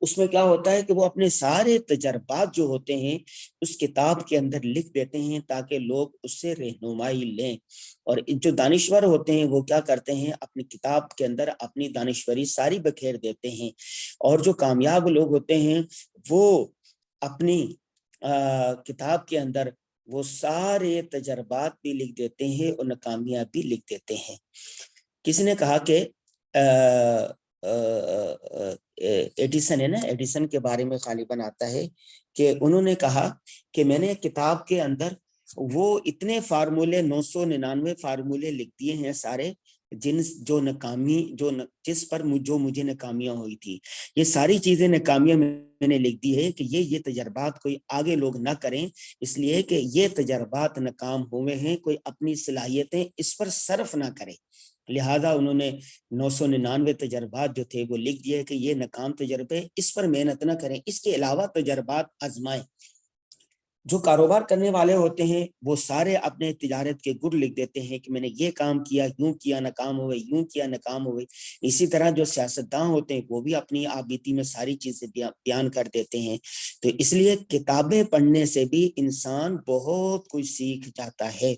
اس میں کیا ہوتا ہے کہ وہ اپنے سارے تجربات جو ہوتے ہیں اس کتاب کے اندر لکھ دیتے ہیں تاکہ لوگ اس سے رہنمائی لیں۔ اور جو دانشور ہوتے ہیں وہ کیا کرتے ہیں، اپنی کتاب کے اندر اپنی دانشوری ساری بکھیر دیتے ہیں، اور جو کامیاب لوگ ہوتے ہیں وہ اپنی کتاب کے اندر وہ سارے تجربات بھی لکھ دیتے ہیں اور ناکامیاب بھی لکھ دیتے ہیں۔ کسی نے کہا کہ ایڈیسن ہے نا، ایڈیسن کے بارے میں غالباً آتا ہے کہ انہوں نے کہا کہ میں نے کتاب کے اندر وہ اتنے فارمولے 999 فارمولے لکھ دیے ہیں سارے، جس پر جو مجھے ناکامیاں ہوئی تھی، یہ ساری چیزیں ناکامیاں میں نے لکھ دی ہے کہ یہ تجربات کوئی آگے لوگ نہ کریں، اس لیے کہ یہ تجربات ناکام ہوئے ہیں، کوئی اپنی صلاحیتیں اس پر صرف نہ کرے۔ لہذا انہوں نے 999 تجربات جو تھے وہ لکھ دیے کہ یہ ناکام تجربے، اس پر محنت نہ کریں، اس کے علاوہ تجربات آزمائیں۔ جو کاروبار کرنے والے ہوتے ہیں وہ سارے اپنے تجارت کے گر لکھ دیتے ہیں کہ میں نے یہ کام کیا، یوں کیا ناکام ہوئے، یوں کیا ناکام ہوئے۔ اسی طرح جو سیاستدان ہوتے ہیں وہ بھی اپنی آپ بیتی میں ساری چیزیں بیان کر دیتے ہیں۔ تو اس لیے کتابیں پڑھنے سے بھی انسان بہت کچھ سیکھ جاتا ہے۔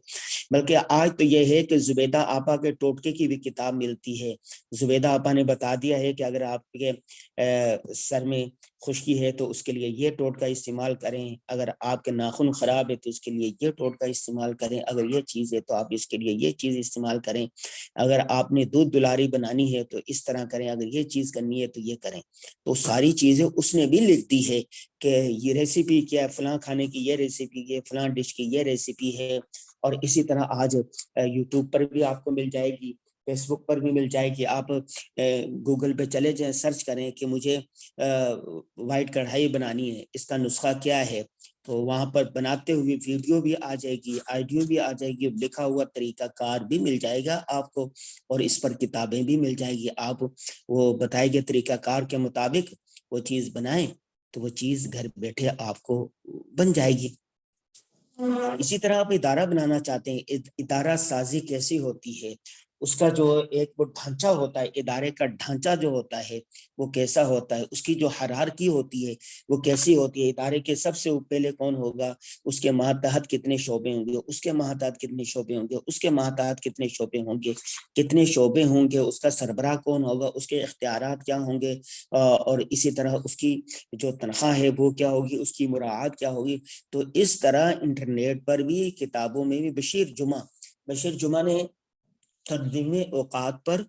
بلکہ آج تو یہ ہے کہ زبیدہ آپا کے ٹوٹکے کی بھی کتاب ملتی ہے۔ زبیدہ آپا نے بتا دیا ہے کہ اگر آپ کے سر میں خشکی ہے تو اس کے لیے یہ ٹوٹکا استعمال کریں، اگر آپ کے ناخن خراب ہے تو اس کے لیے یہ ٹوٹکا استعمال کریں، اگر یہ چیز ہے تو آپ اس کے لیے یہ چیز استعمال کریں، اگر آپ نے دودھ دلاری بنانی ہے تو اس طرح کریں، اگر یہ چیز کرنی ہے تو یہ کریں۔ تو ساری چیزیں اس نے بھی لکھ دی ہے کہ یہ ریسیپی کیا ہے، فلاں کھانے کی یہ ریسیپی ہے، فلاں ڈش کی یہ ریسیپی ہے۔ اور اسی طرح آج یوٹیوب پر بھی آپ کو مل جائے گی، فیس بک پر بھی مل جائے گی، آپ گوگل پہ چلے جائیں، سرچ کریں کہ مجھے وائٹ کڑھائی بنانی ہے، اس کا نسخہ کیا ہے، تو وہاں پر بناتے ہوئے ویڈیو بھی آ جائے گی، آڈیو بھی آ جائے گی، لکھا ہوا طریقہ کار بھی مل جائے گا آپ کو، اور اس پر کتابیں بھی مل جائے گی۔ آپ وہ بتائے گئے طریقہ کار کے مطابق وہ چیز بنائیں تو وہ چیز گھر بیٹھے آپ کو بن جائے گی۔ اسی طرح آپ ادارہ بنانا چاہتے ہیں، ادارہ سازی کیسی ہوتی ہے، اس کا جو ایک وہ ڈھانچہ ہوتا ہے، ادارے کا ڈھانچہ جو ہوتا ہے وہ کیسا ہوتا ہے، اس کی جو ہرارکی ہوتی ہے وہ کیسی ہوتی ہے، ادارے کے سب سے پہلے کون ہوگا، اس کے ماتحت کتنے شعبے ہوں گے، اس کے ماتحت کتنے شعبے ہوں گے، اس کے ماتحت کتنے شعبے ہوں گے، کتنے شعبے ہوں گے، اس کا سربراہ کون ہوگا، اس کے اختیارات کیا ہوں گے، اور اسی طرح اس کی جو تنخواہ ہے وہ کیا ہوگی، اس کی مراعات کیا ہوگی۔ تو اس طرح انٹرنیٹ پر بھی، کتابوں میں بھی بشیر جمعہ نے تنظیم اوقات پر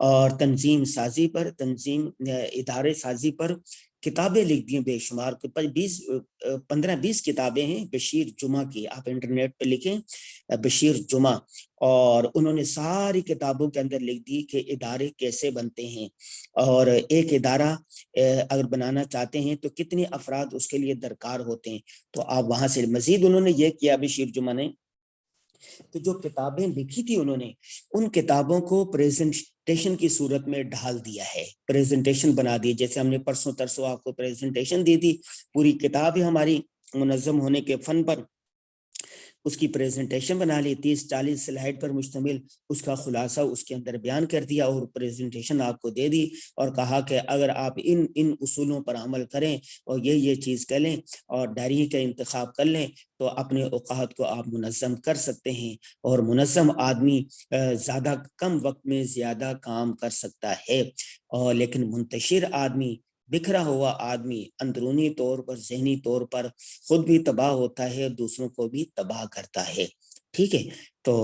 اور تنظیم سازی پر، تنظیم ادارے سازی پر کتابیں لکھ دی ہیں بے شمار، 15-20 کتابیں ہیں بشیر جمعہ کی، آپ انٹرنیٹ پہ لکھیں بشیر جمعہ، اور انہوں نے ساری کتابوں کے اندر لکھ دی کہ ادارے کیسے بنتے ہیں، اور ایک ادارہ اگر بنانا چاہتے ہیں تو کتنے افراد اس کے لیے درکار ہوتے ہیں۔ تو آپ وہاں سے مزید انہوں نے یہ کیا بشیر جمعہ نے کہ جو کتابیں لکھی تھی انہوں نے ان کتابوں کو پریزنٹیشن کی صورت میں ڈھال دیا ہے، پریزنٹیشن بنا دی، جیسے ہم نے پرسوں ترسوں آپ کو پریزنٹیشن دی تھی، پوری کتاب ہے ہماری منظم ہونے کے فن پر، اس کی پریزنٹیشن بنا لی، 30-40 سلائیڈ پر مشتمل، اس کا خلاصہ اس کے اندر بیان کر دیا اور پریزنٹیشن آپ کو دے دی، اور کہا کہ اگر آپ ان اصولوں پر عمل کریں اور یہ چیز کر لیں اور ڈائری کا انتخاب کر لیں تو اپنے اوقات کو آپ منظم کر سکتے ہیں، اور منظم آدمی زیادہ کم وقت میں زیادہ کام کر سکتا ہے، اور لیکن منتشر آدمی، بکھرا ہوا آدمی اندرونی طور پر، ذہنی طور پر خود بھی تباہ ہوتا ہے، دوسروں کو بھی تباہ کرتا ہے۔ ٹھیک ہے، تو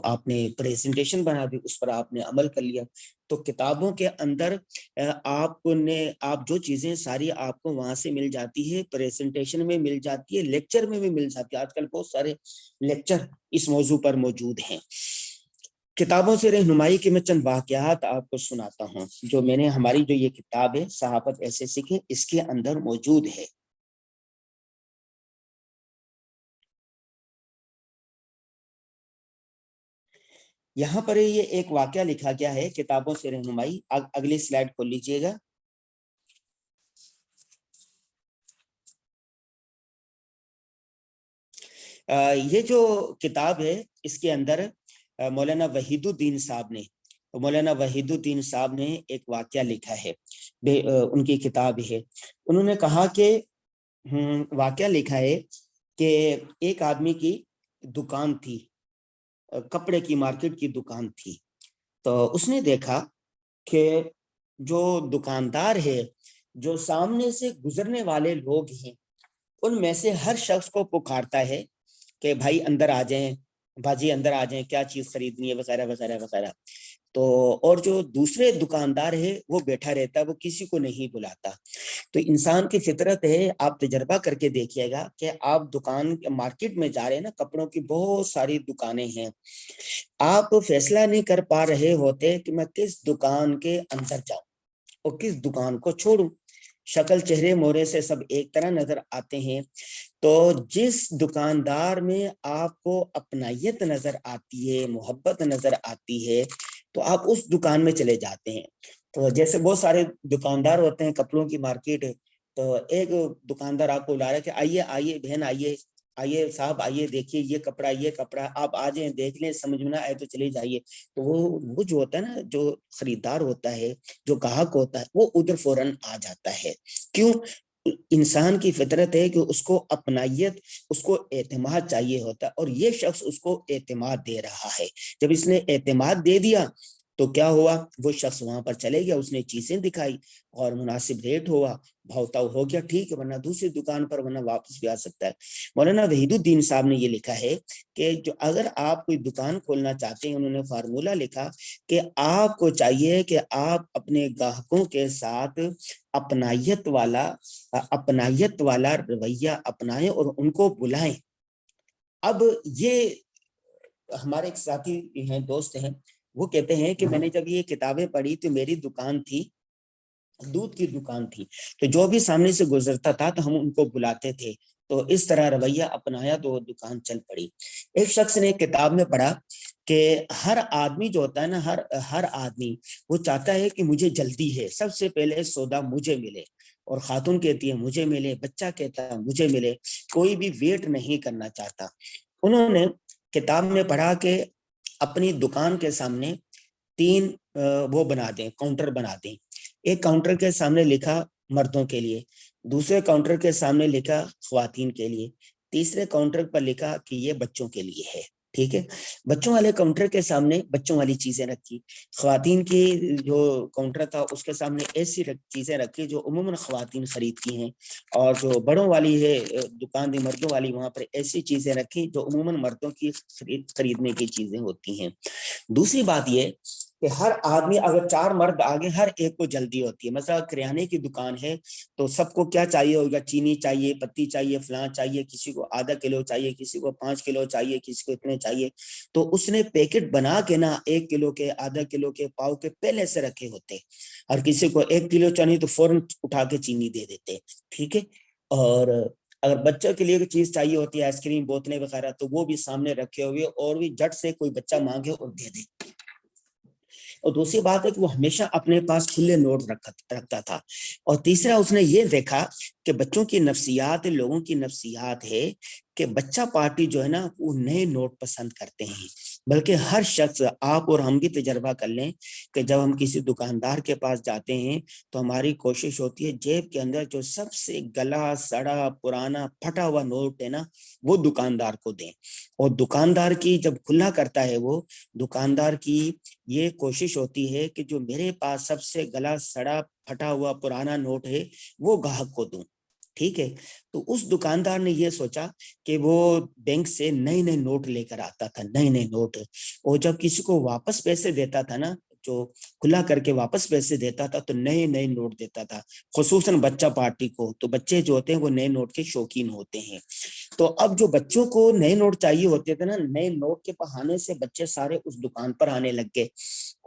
آپ نے پریزنٹیشن بنا دی، اس پر آپ نے عمل کر لیا۔ تو کتابوں کے اندر آپ جو چیزیں ساری آپ کو وہاں سے مل جاتی ہے، پریزنٹیشن میں مل جاتی ہے، لیکچر میں بھی مل جاتی ہے، آج کل بہت سارے لیکچر اس موضوع پر موجود ہیں۔ کتابوں سے رہنمائی کے میں چند واقعات آپ کو سناتا ہوں جو میں نے، ہماری جو یہ کتاب ہے صحافت ایسے سیکھیں، اس کے اندر موجود ہے۔ یہاں پر یہ ایک واقعہ لکھا گیا ہے، کتابوں سے رہنمائی، اگلی سلائیڈ کھول لیجئے گا۔ یہ جو کتاب ہے اس کے اندر مولانا وحید الدین صاحب نے ایک واقعہ لکھا ہے، ان کی کتاب ہے۔ انہوں نے کہا کہ واقعہ لکھا ہے کہ ایک آدمی کی دکان تھی، کپڑے کی مارکیٹ کی دکان تھی، تو اس نے دیکھا کہ جو دکاندار ہے، جو سامنے سے گزرنے والے لوگ ہیں، ان میں سے ہر شخص کو پکارتا ہے کہ بھائی اندر آ جائیں، باجی اندر آ جائیں، کیا چیز خریدنی ہے، وغیرہ وغیرہ وغیرہ۔ تو اور جو دوسرے دکاندار ہے وہ بیٹھا رہتا ہے، وہ کسی کو نہیں بلاتا۔ تو انسان کی فطرت ہے، آپ تجربہ کر کے دیکھیے گا کہ آپ مارکیٹ میں جا رہے ہیں نا، کپڑوں کی بہت ساری دکانیں ہیں، آپ فیصلہ نہیں کر پا رہے ہوتے کہ میں کس دکان کے اندر جاؤں اور کس دکان کو چھوڑوں، شکل چہرے مورے سے سب ایک طرح نظر آتے ہیں، تو جس دکاندار میں آپ کو اپنائیت نظر آتی ہے، محبت نظر آتی ہے، تو آپ اس دکان میں چلے جاتے ہیں۔ تو جیسے بہت سارے دکاندار ہوتے ہیں، کپڑوں کی مارکیٹ ہے، تو ایک دکاندار آپ کو بلا رہا ہے کہ آئیے آئیے بہن آئیے، آئیے صاحب آئیے دیکھیے یہ کپڑا آپ آ جائیں دیکھ لیں, سمجھ میں نہ آئے تو چلے جائیے. تو وہ جو ہوتا ہے نا, جو خریدار ہوتا ہے, جو گاہک ہوتا ہے, وہ ادھر فوراً آ جاتا ہے. کیوں؟ انسان کی فطرت ہے کہ اس کو اپنائیت, اس کو اعتماد چاہیے ہوتا ہے, اور یہ شخص اس کو اعتماد دے رہا ہے. جب اس نے اعتماد دے دیا تو کیا ہوا, وہ شخص وہاں پر چلے گیا, اس نے چیزیں دکھائی اور مناسب ریٹ ہوا, بھاؤ تاؤ ہو گیا, ٹھیک ہے, ورنہ دوسری دکان پر, ورنہ واپس بھی آ سکتا ہے. مولانا وحید الدین صاحب نے یہ لکھا ہے کہ جو اگر آپ کوئی دکان کھولنا چاہتے ہیں, انہوں نے فارمولہ لکھا کہ آپ کو چاہیے کہ آپ اپنے گاہکوں کے ساتھ اپنائیت والا رویہ اپنائیں اور ان کو بلائیں. اب یہ ہمارے ایک ساتھی ہیں, دوست ہیں, وہ کہتے ہیں کہ میں نے جب یہ کتابیں پڑھی تو میری دکان تھی, دودھ کی دکان تھی, تو جو بھی سامنے سے گزرتا تھا تو ہم ان کو بلاتے تھے, تو اس طرح رویہ اپنایا تو وہ دکان چل پڑی. ایک شخص نے کتاب میں پڑھا کہ ہر آدمی جو ہوتا ہے نا, ہر آدمی وہ چاہتا ہے کہ مجھے جلدی ہے, سب سے پہلے سودا مجھے ملے, اور خاتون کہتی ہے مجھے ملے, بچہ کہتا ہے مجھے ملے, کوئی بھی ویٹ نہیں کرنا چاہتا. انہوں نے کتاب میں پڑھا کہ اپنی دکان کے سامنے 3 وہ بنا دیں, کاؤنٹر بنا دیں. ایک کاؤنٹر کے سامنے لکھا مردوں کے لیے, دوسرے کاؤنٹر کے سامنے لکھا خواتین کے لیے, تیسرے کاؤنٹر پر لکھا کہ یہ بچوں کے لیے ہے. ٹھیک ہے, بچوں والے کاؤنٹر کے سامنے بچوں والی چیزیں رکھی, خواتین کی جو کاؤنٹر تھا اس کے سامنے ایسی چیزیں رکھی جو عموماً خواتین خریدتی ہیں, اور جو بڑوں والی ہے دکان دی مردوں والی, وہاں پر ایسی چیزیں رکھی جو عموماً مردوں کی خریدنے کی چیزیں ہوتی ہیں. دوسری بات یہ کہ ہر آدمی, اگر 4 مرد آگے, ہر ایک کو جلدی ہوتی ہے. مثلا کریانے کی دکان ہے تو سب کو کیا چاہیے ہوگا, چینی چاہیے, پتی چاہیے, فلاں چاہیے, کسی کو آدھا کلو چاہیے, کسی کو 5 کلو چاہیے, کسی کو اتنے چاہیے. تو اس نے پیکٹ بنا کے نا 1 کلو کے, آدھا کلو کے, پاؤ کے پہلے سے رکھے ہوتے, اور کسی کو 1 کلو چاہیے تو فوراً اٹھا کے چینی دے دیتے. ٹھیک ہے, اور اگر بچوں کے لیے چیز چاہیے ہوتی ہے, آئس کریم, بوتلیں وغیرہ, تو وہ بھی سامنے رکھے ہوئے, اور بھی جٹ سے کوئی بچہ مانگے اور دے دے. اور دوسری بات ہے کہ وہ ہمیشہ اپنے پاس کھلے نوٹ رکھتا تھا. اور تیسرا اس نے یہ دیکھا کہ بچوں کی نفسیات, لوگوں کی نفسیات ہے کہ بچہ پارٹی جو ہے نا وہ نئے نوٹ پسند کرتے ہیں. بلکہ ہر شخص, آپ اور ہم بھی تجربہ کر لیں کہ جب ہم کسی دکاندار کے پاس جاتے ہیں تو ہماری کوشش ہوتی ہے جیب کے اندر جو سب سے گلا سڑا پرانا پھٹا ہوا نوٹ ہے نا وہ دکاندار کو دیں. اور دکاندار کی جب کھلا کرتا ہے, وہ دکاندار کی یہ کوشش ہوتی ہے کہ جو میرے پاس سب سے گلا سڑا پھٹا ہوا پرانا نوٹ ہے وہ گاہک کو دوں. ٹھیک ہے, تو اس دکاندار نے یہ سوچا کہ وہ بینک سے نئے نئے نوٹ لے کر آتا تھا, نئے نئے نوٹ, اور جب کسی کو واپس پیسے دیتا تھا نا, جو کھلا کر کے واپس پیسے دیتا تھا, تو نئے نئے نوٹ دیتا تھا, خصوصاً بچہ پارٹی کو. تو بچے جو ہوتے ہیں وہ نئے نوٹ کے شوقین ہوتے ہیں. تو اب جو بچوں کو نئے نوٹ چاہیے ہوتے تھے نا, نئے نوٹ کے بہانے سے بچے سارے اس دکان پر آنے لگ گئے.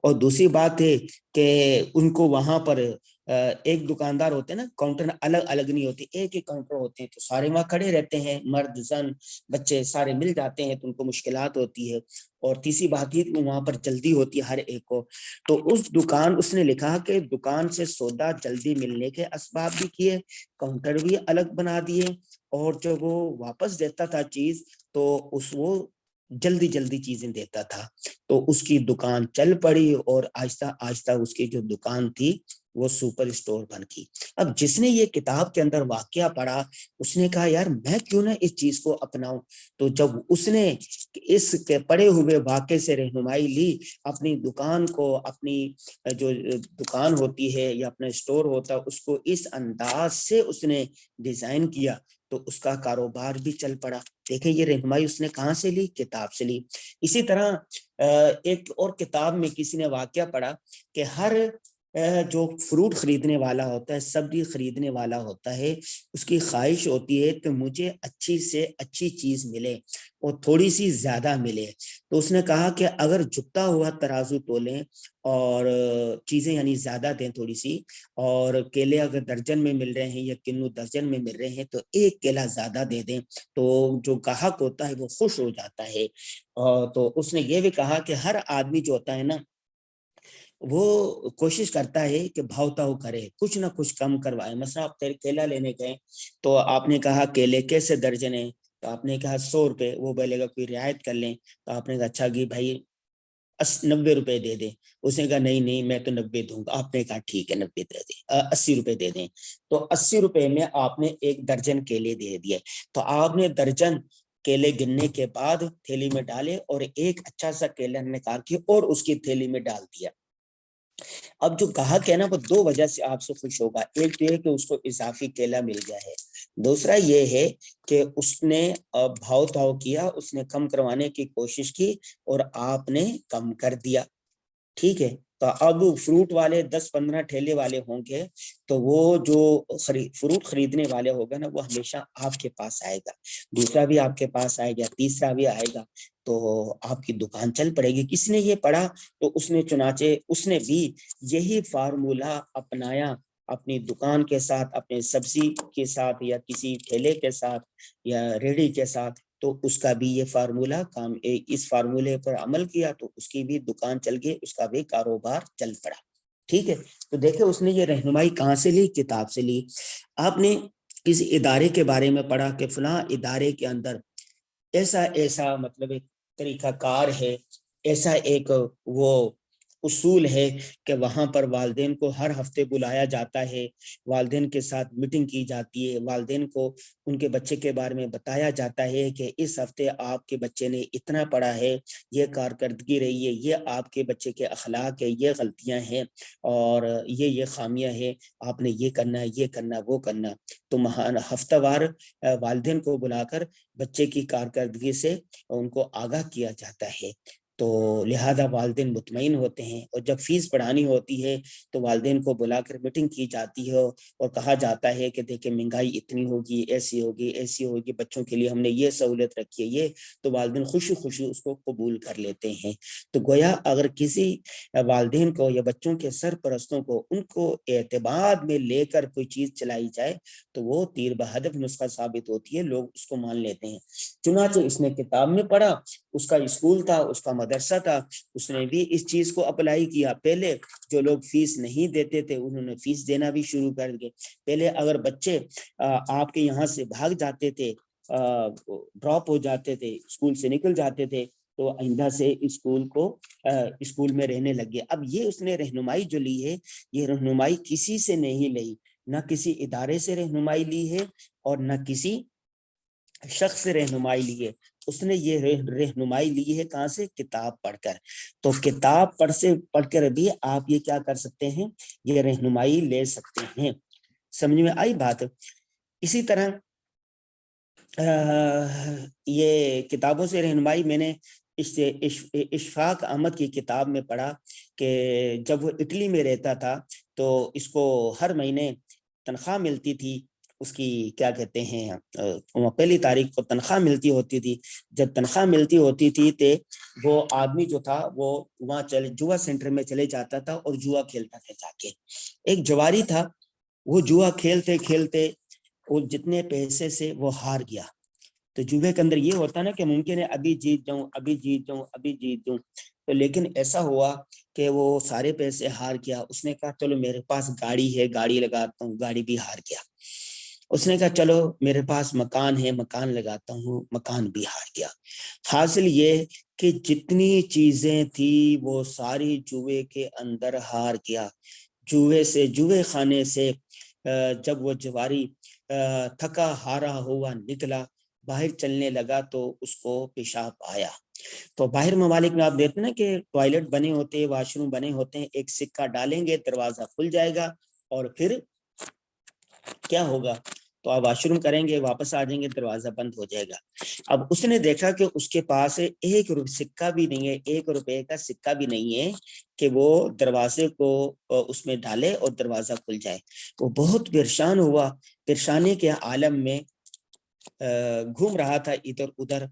اور دوسری بات ہے کہ ان کو وہاں پر ایک دکاندار ہوتے ہیں نا, کاؤنٹر الگ الگ نہیں ہوتے, ایک ایک کاؤنٹر ہوتے ہیں, تو سارے وہاں کھڑے رہتے ہیں, مرد زن بچے سارے مل جاتے ہیں, تو ان کو مشکلات ہوتی ہے. اور تیسری بات یہ وہاں پر جلدی ہوتی ہے ہر ایک کو. تو اس نے لکھا کہ دکان سے سودا جلدی ملنے کے اسباب بھی کیے, کاؤنٹر بھی الگ بنا دیے, اور جب وہ واپس دیتا تھا چیز تو وہ جلدی جلدی چیزیں دیتا تھا. تو اس کی دکان چل پڑی, اور آہستہ آہستہ اس کی جو دکان تھی وہ سپر اسٹور بن گئی. اب جس نے یہ کتاب کے اندر واقعہ پڑھا, اس نے کہا یار میں کیوں نہ اس چیز کو اپناؤں. تو جب اس نے اس کے پڑے ہوئے واقعے سے رہنمائی لی, اپنی دکان کو, اپنی جو دکان ہوتی ہے یا اپنا اسٹور ہوتا ہے, اس کو اس انداز سے اس نے ڈیزائن کیا, تو اس کا کاروبار بھی چل پڑا. دیکھیں یہ رہنمائی اس نے کہاں سے لی, کتاب سے لی. اسی طرح ایک اور کتاب میں کسی نے واقعہ پڑھا کہ ہر جو فروٹ خریدنے والا ہوتا ہے, سبزی خریدنے والا ہوتا ہے, اس کی خواہش ہوتی ہے کہ مجھے اچھی سے اچھی چیز ملے اور تھوڑی سی زیادہ ملے. تو اس نے کہا کہ اگر جھکتا ہوا ترازو تولیں اور چیزیں یعنی زیادہ دیں تھوڑی سی, اور کیلے اگر درجن میں مل رہے ہیں یا کنو درجن میں مل رہے ہیں تو ایک کیلا زیادہ دے دیں, تو جو گاہک ہوتا ہے وہ خوش ہو جاتا ہے. تو اس نے یہ بھی کہا کہ ہر آدمی جو ہوتا ہے نا وہ کوشش کرتا ہے کہ بھاؤ تاؤ کرے, کچھ نہ کچھ کم کروائے. مثلا آپ کیلا لینے گئے تو آپ نے کہا کیلے کیسے درجن ہیں, تو آپ نے کہا 100 روپے، وہ بولے گا کوئی رعایت کر لیں، تو آپ نے کہا اچھا کہ بھائی 90 روپے دے دیں، اس نے کہا نہیں نہیں میں تو 90 دوں گا، آپ نے کہا ٹھیک ہے 90 دے دیں، 80 روپے دے دیں، تو 80 روپے میں آپ نے 1 درجن کیلے دے دیے، تو آپ نے درجن کیلے گننے کے بعد تھیلی میں ڈالے اور ایک اچھا سا کیلا نکال کے اور اس کی تھیلی میں ڈال دیا۔ اب جو گاہک ہے نا وہ 2 وجہ سے آپ سے خوش ہوگا، ایک تو یہ کہ اس کو اضافی کیلا مل گیا ہے، دوسرا یہ ہے کہ اس نے بھاؤ تاؤ کیا، اس نے کم کروانے کی کوشش کی اور آپ نے کم کر دیا، ٹھیک ہے۔ تو اب فروٹ والے 10-15 ٹھیلے والے ہوں گے تو وہ جو فروٹ خریدنے والے ہوگا نا وہ ہمیشہ آپ کے پاس آئے گا، دوسرا بھی آپ کے پاس آئے گا، تیسرا بھی آئے گا، تو آپ کی دکان چل پڑے گی۔ کس نے یہ پڑھا؟ تو اس نے چنانچہ اس نے بھی یہی فارمولہ اپنایا اپنی دکان کے ساتھ، اپنے سبزی کے ساتھ، یا کسی ٹھیلے کے ساتھ، یا ریڑھی کے ساتھ، تو اس کا بھی یہ فارمولہ کام، اس فارمولے پر عمل کیا تو اس کی بھی دکان چل گئی، اس کا بھی کاروبار چل پڑا، ٹھیک ہے۔ تو دیکھیں اس نے یہ رہنمائی کہاں سے لی؟ کتاب سے لی۔ آپ نے کسی ادارے کے بارے میں پڑھا کہ فلاں ادارے کے اندر ایسا مطلب ایک طریقہ کار ہے، ایسا ایک وہ اصول ہے کہ وہاں پر والدین کو ہر ہفتے بلایا جاتا ہے، والدین کے ساتھ میٹنگ کی جاتی ہے، والدین کو ان کے بچے کے بارے میں بتایا جاتا ہے کہ اس ہفتے آپ کے بچے نے اتنا پڑھا ہے، یہ کارکردگی رہی ہے، یہ آپ کے بچے کے اخلاق ہے، یہ غلطیاں ہیں اور یہ خامیاں ہیں، آپ نے یہ کرنا، یہ کرنا، وہ کرنا۔ تو ہفتہ وار والدین کو بلا کر بچے کی کارکردگی سے ان کو آگاہ کیا جاتا ہے، تو لہذا والدین مطمئن ہوتے ہیں۔ اور جب فیس پڑھانی ہوتی ہے تو والدین کو بلا کر میٹنگ کی جاتی ہے اور کہا جاتا ہے کہ دیکھیں مہنگائی اتنی ہوگی، ایسی ہوگی، ایسی ہوگی، بچوں کے لیے ہم نے یہ سہولت رکھی ہے، یہ، تو والدین خوشی خوشی اس کو قبول کر لیتے ہیں۔ تو گویا اگر کسی والدین کو یا بچوں کے سرپرستوں کو ان کو اعتماد میں لے کر کوئی چیز چلائی جائے تو وہ تیر بہدف نسخہ ثابت ہوتی ہے، لوگ اس کو مان لیتے ہیں۔ چنانچہ اس نے کتاب میں پڑھا، اس کا اسکول تھا، اس کا مدرسہ تھا، اس نے بھی اس چیز کو اپلائی کیا۔ پہلے جو لوگ فیس نہیں دیتے تھے انہوں نے فیس دینا بھی شروع کر دیا۔ پہلے اگر بچے آپ کے یہاں سے بھاگ جاتے تھے، ڈراپ ہو جاتے تھے، اسکول سے نکل جاتے تھے، تو آئندہ سے اسکول میں رہنے لگے۔ اب یہ اس نے رہنمائی جو لی ہے، یہ رہنمائی کسی سے نہیں لی، نہ کسی ادارے سے رہنمائی لی ہے اور نہ کسی شخص سے رہنمائی لی ہے، اس نے یہ رہنمائی لی ہے کہاں سے؟ کتاب پڑھ کر۔ تو کتاب پڑھ کر بھی آپ یہ کیا کر سکتے ہیں؟ یہ رہنمائی لے سکتے ہیں۔ سمجھ میں آئی بات؟ اسی طرح یہ کتابوں سے رہنمائی میں نے اشفاق احمد کی کتاب میں پڑھا کہ جب وہ اٹلی میں رہتا تھا تو اس کو ہر مہینے تنخواہ ملتی تھی، اس کی کیا کہتے ہیں، پہلی تاریخ کو تنخواہ ملتی ہوتی تھی۔ جب تنخواہ ملتی ہوتی تھی تو وہ آدمی جو تھا وہ وہاں جوا سینٹر میں چلے جاتا تھا اور جوا کھیلتا تھا جا کے۔ ایک جواری تھا، وہ جوا کھیلتے کھیلتے وہ جتنے پیسے سے وہ ہار گیا۔ تو جوے کے اندر یہ ہوتا نا کہ ممکن ہے ابھی جیت جاؤں، ابھی جیت جاؤں، ابھی جیت جاؤں، تو لیکن ایسا ہوا کہ وہ سارے پیسے ہار گیا۔ اس نے کہا چلو میرے پاس گاڑی ہے، گاڑی لگاتا ہوں، گاڑی بھی ہار گیا۔ اس نے کہا چلو میرے پاس مکان ہے، مکان لگاتا ہوں، مکان بھی ہار گیا۔ حاصل یہ کہ جتنی چیزیں تھی وہ ساری جوے کے اندر ہار گیا۔ جوے خانے سے جب وہ جواری تھکا ہارا ہوا نکلا، باہر چلنے لگا تو اس کو پیشاب آیا۔ تو باہر ممالک میں آپ دیکھتے ہیں نا کہ ٹوائلٹ بنے ہوتے ہیں، واش روم بنے ہوتے ہیں، ایک سکہ ڈالیں گے دروازہ کھل جائے گا اور پھر کیا ہوگا، تو آپ واش روم کریں گے، واپس آ جائیں گے، دروازہ بند ہو جائے گا۔ اب اس نے دیکھا کہ اس کے پاس ایک سکہ بھی نہیں ہے، 1 روپے کا سکہ بھی نہیں ہے کہ وہ دروازے کو اس میں ڈالے اور دروازہ کھل جائے۔ وہ بہت پریشان ہوا، پریشانی کے عالم میں گھوم رہا تھا ادھر ادھر،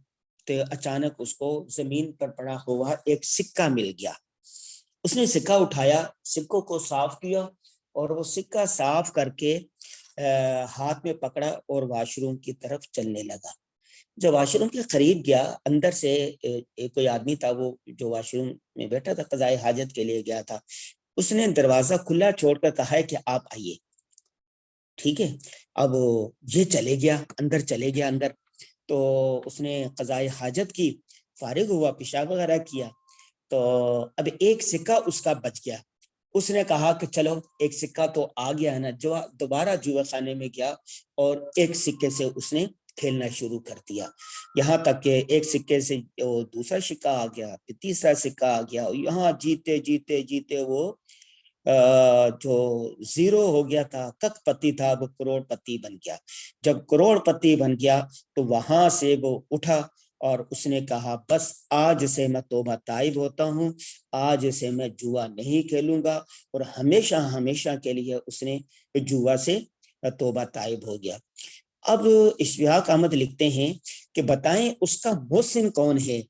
تو اچانک اس کو زمین پر پڑا ہوا ایک سکہ مل گیا۔ اس نے سکہ اٹھایا، سکوں کو صاف کیا اور وہ سکہ صاف کر کے ہاتھ میں پکڑا اور واش روم کی طرف چلنے لگا۔ جب واش روم کے قریب گیا، اندر سے کوئی آدمی تھا وہ جو واش روم میں بیٹھا تھا، قضائے حاجت کے لیے گیا تھا۔ اس نے دروازہ کھلا چھوڑ کر کہا ہے کہ آپ آئیے، ٹھیک ہے۔ اب یہ چلے گیا اندر، تو اس نے قضائے حاجت کی، فارغ ہوا، پیشاب وغیرہ کیا، تو اب ایک سکہ اس کا بچ گیا۔ اس نے کہا کہ چلو ایک سکہ تو آ گیا ہے نا، جو دوبارہ جوا خانے میں گیا اور ایک سکے سے اس نے کھیلنا شروع کر دیا، یہاں تک کہ ایک سکے سے دوسرا سکہ آ گیا، پھر تیسرا سکہ آ گیا، یہاں جیتے جیتے جیتے وہ جو زیرو ہو گیا تھا، کک پتی تھا، وہ کروڑ پتی بن گیا۔ جب کروڑ پتی بن گیا تو وہاں سے وہ اٹھا اور اس نے کہا بس آج سے میں توبہ تائب ہوتا ہوں، آج سے میں جوا نہیں کھیلوں گا، اور ہمیشہ ہمیشہ کے لیے اس نے جوا سے توبہ تائب ہو گیا۔ اب اشفاق احمد لکھتے ہیں کہ بتائیں اس کا محسن کون ہے،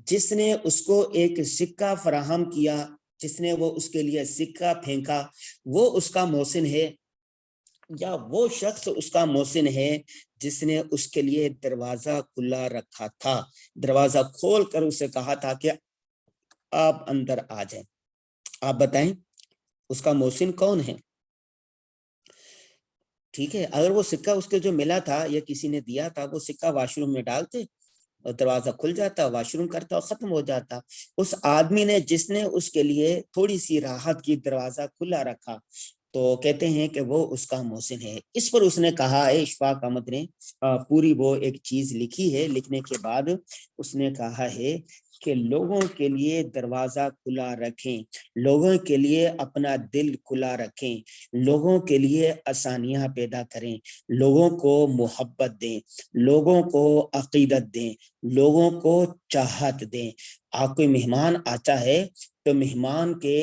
جس نے اس کو ایک سکہ فراہم کیا، جس نے وہ اس کے لیے سکہ پھینکا، وہ اس کا محسن ہے، یا وہ شخص اس کا محسن ہے جس نے اس کے لیے دروازہ کھلا رکھا تھا، دروازہ کھول کر اسے کہا تھا کہ آپ اندر آ جائیں۔ آپ بتائیں اس کا محسن کون ہے؟ ٹھیک ہے، اگر وہ سکہ اس کے جو ملا تھا یا کسی نے دیا تھا، وہ سکہ واش روم میں ڈالتے اور دروازہ کھل جاتا، واش روم کرتا اور ختم ہو جاتا۔ اس آدمی نے جس نے اس کے لیے تھوڑی سی راحت کی، دروازہ کھلا رکھا، تو کہتے ہیں کہ وہ اس کا محسن ہے۔ اس پر اس نے کہا ہے، اشفاق احمد نے پوری وہ ایک چیز لکھی ہے، لکھنے کے بعد اس نے کہا ہے کہ لوگوں کے لیے دروازہ کھلا رکھیں، لوگوں کے لیے اپنا دل کھلا رکھیں، لوگوں کے لیے آسانیاں پیدا کریں، لوگوں کو محبت دیں، لوگوں کو عقیدت دیں، لوگوں کو چاہت دیں۔ آپ کوئی مہمان آتا ہے تو مہمان کے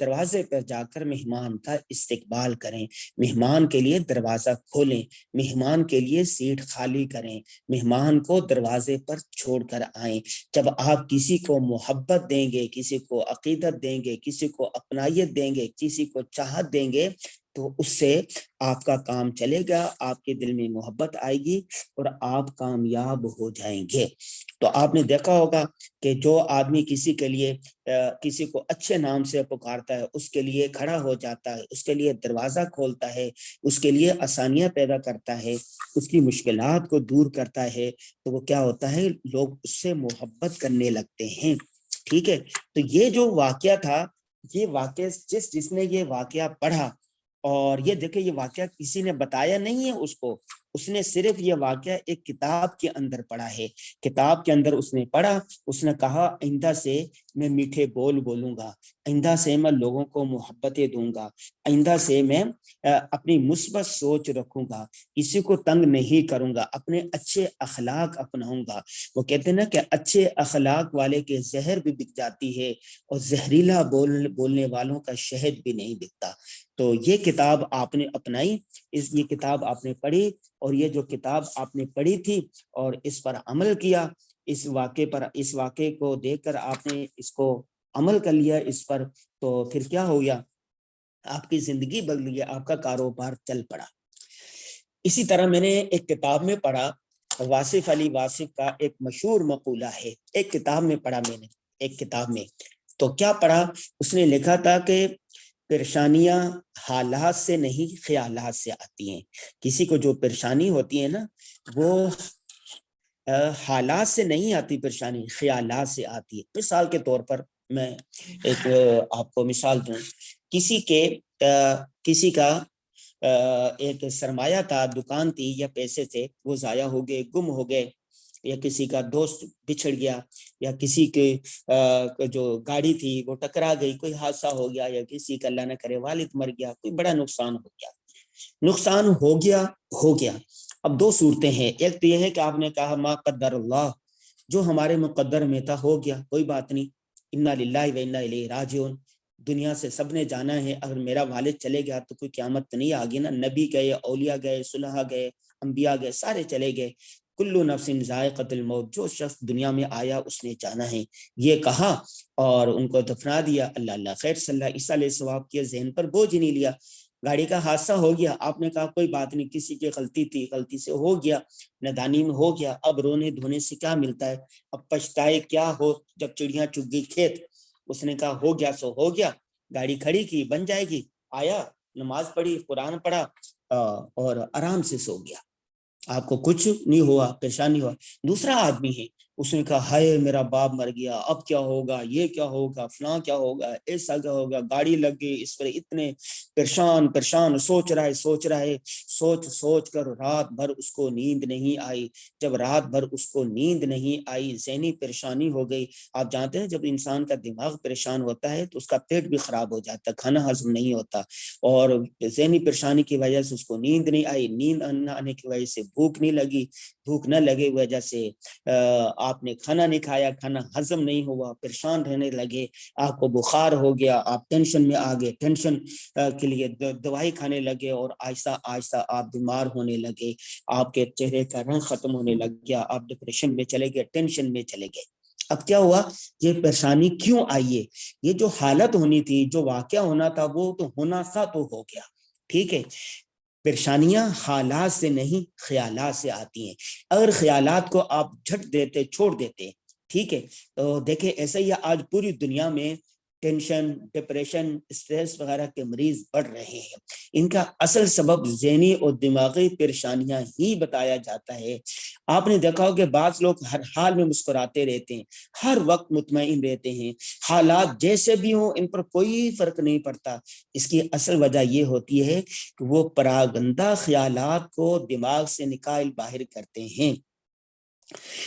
دروازے پر جا کر مہمان کا استقبال کریں، مہمان کے لیے دروازہ کھولیں، مہمان کے لیے سیٹ خالی کریں، مہمان کو دروازے پر چھوڑ کر آئیں۔ جب آپ کسی کو محبت دیں گے، کسی کو عقیدت دیں گے، کسی کو اپنائیت دیں گے، کسی کو چاہت دیں گے، تو اس سے آپ کا کام چلے گا، آپ کے دل میں محبت آئے گی اور آپ کامیاب ہو جائیں گے۔ تو آپ نے دیکھا ہوگا کہ جو آدمی کسی کے لیے کسی کو اچھے نام سے پکارتا ہے، اس کے لیے کھڑا ہو جاتا ہے، اس کے لیے دروازہ کھولتا ہے، اس کے لیے آسانیاں پیدا کرتا ہے، اس کی مشکلات کو دور کرتا ہے، تو وہ کیا ہوتا ہے، لوگ اس سے محبت کرنے لگتے ہیں۔ ٹھیک ہے، تو یہ جو واقعہ تھا، یہ واقعہ جس نے یہ واقعہ پڑھا، اور یہ دیکھیں یہ واقعہ کسی نے بتایا نہیں ہے اس کو، اس نے صرف یہ واقعہ ایک کتاب کے اندر پڑھا ہے، کتاب کے اندر اس نے پڑھا، اس نے کہا آئندہ سے میں میٹھے بول بولوں گا، آئندہ سے میں لوگوں کو محبتیں دوں گا، آئندہ سے میں اپنی مثبت سوچ رکھوں گا، کسی کو تنگ نہیں کروں گا، اپنے اچھے اخلاق اپناؤں گا۔ وہ کہتے ہیں نا کہ اچھے اخلاق والے کے زہر بھی بک جاتی ہے، اور زہریلا بولنے والوں کا شہد بھی نہیں بکتا۔ تو یہ کتاب آپ نے اپنائی، یہ کتاب آپ نے پڑھی، اور یہ جو کتاب آپ نے پڑھی تھی اور اس پر عمل کیا، اس واقعے کو دیکھ کر آپ نے اس کو عمل کر لیا اس پر، تو پھر کیا ہو گیا، آپ کی زندگی بدل گئی، آپ کا کاروبار چل پڑا۔ اسی طرح میں نے ایک کتاب میں پڑھا، واصف علی واصف کا ایک مشہور مقولہ ہے، ایک کتاب میں پڑھا میں نے، ایک کتاب میں تو کیا پڑھا، اس نے لکھا تھا کہ پریشانیاں حالات سے نہیں خیالات سے آتی ہیں۔ کسی کو جو پریشانی ہوتی ہے نا، وہ حالات سے نہیں آتی، پریشانی خیالات سے آتی ہے۔ مثال کے طور پر میں ایک آپ کو مثال دوں، کسی کا ایک سرمایہ تھا، دکان تھی یا پیسے تھے، وہ ضائع ہو گئے، گم ہو گئے، یا کسی کا دوست بچھڑ گیا، یا کسی کے جو گاڑی تھی وہ ٹکرا گئی، کوئی حادثہ ہو گیا، یا کسی کا اللہ نہ کرے والد مر گیا، کوئی بڑا نقصان ہو گیا، نقصان ہو گیا۔ اب دو صورتیں ہیں، ایک تو یہ ہے کہ آپ نے کہا ما قدر اللہ، جو ہمارے مقدر میں تھا ہو گیا، کوئی بات نہیں، انا للہ و انا الیہ راجعون، دنیا سے سب نے جانا ہے، اگر میرا والد چلے گیا تو کوئی قیامت تو نہیں آگی نا، نبی گئے، اولیاء گئے، صلحاء گئے، انبیاء گئے، سارے چلے گئے، کلو نفس ذائقۃ الموت، جو شخص دنیا میں آیا اس نے جانا ہے، یہ کہا اور ان کو دفنا دیا، اللہ اللہ خیر صلی اللہ، عیسیٰ علیہ السلام کے ذہن پر بوجھ نہیں لیا، گاڑی کا حادثہ ہو گیا، آپ نے کہا کوئی بات نہیں، کسی کی غلطی تھی، غلطی سے ہو گیا، نادانی میں ہو گیا، اب رونے دھونے سے کیا ملتا ہے، اب پچھتائے کیا ہو جب چڑیاں چگ گئی کھیت۔ اس نے کہا ہو گیا سو ہو گیا، گاڑی کھڑی کی، بن جائے گی، آیا، نماز پڑھی، قرآن پڑھا اور آرام سے سو گیا۔ آپ کو کچھ نہیں ہوا، پریشان نہیں ہوا۔ دوسرا آدمی ہے، اس نے کہا ہائے میرا باپ مر گیا، اب کیا ہوگا، یہ کیا ہوگا، فلاں کیا ہوگا، ایسا کیا ہوگا، گاڑی لگ گئی اس پر، اتنے پریشان سوچ رہا ہے، سوچ کر رات بھر اس کو نیند نہیں آئی۔ جب رات بھر اس کو نیند نہیں آئی، ذہنی پریشانی ہو گئی۔ آپ جانتے ہیں جب انسان کا دماغ پریشان ہوتا ہے تو اس کا پیٹ بھی خراب ہو جاتا ہے، کھانا ہضم نہیں ہوتا، اور ذہنی پریشانی کی وجہ سے اس کو نیند نہیں آئی، نیند نہ آنے کی وجہ سے بھوک نہیں لگی، بھوک نہ لگے وجہ سے آپ نے کھانا نہیں کھایا، کھانا ہضم نہیں ہوا، پریشان رہنے لگے، آپ کو بخار ہو گیا، آپ ٹینشن میں آ گئے، ٹینشن کے لیے دوائی کھانے لگے، اور آہستہ آہستہ آپ بیمار ہونے لگے، آپ کے چہرے کا رنگ ختم ہونے لگ گیا، آپ ڈپریشن میں چلے گئے، ٹینشن میں چلے گئے۔ اب کیا ہوا، یہ پریشانی کیوں آئی ہے؟ یہ جو حالت ہونی تھی، جو واقعہ ہونا تھا، وہ تو ہونا تھا تو ہو گیا، ٹھیک ہے۔ پریشانیاں حالات سے نہیں خیالات سے آتی ہیں۔ اگر خیالات کو آپ جھٹ دیتے، چھوڑ دیتے، ٹھیک ہے، تو دیکھیں ایسا ہی آج پوری دنیا میں ٹینشن، ڈپریشن، اسٹریس وغیرہ کے مریض بڑھ رہے ہیں۔ ان کا اصل سبب ذہنی اور دماغی پریشانیاں ہی بتایا جاتا ہے۔ آپ نے دیکھا ہو کہ بعض لوگ ہر حال میں مسکراتے رہتے ہیں، ہر وقت مطمئن رہتے ہیں، حالات جیسے بھی ہوں ان پر کوئی فرق نہیں پڑتا۔ اس کی اصل وجہ یہ ہوتی ہے کہ وہ پراگندہ خیالات کو دماغ سے نکال باہر کرتے ہیں۔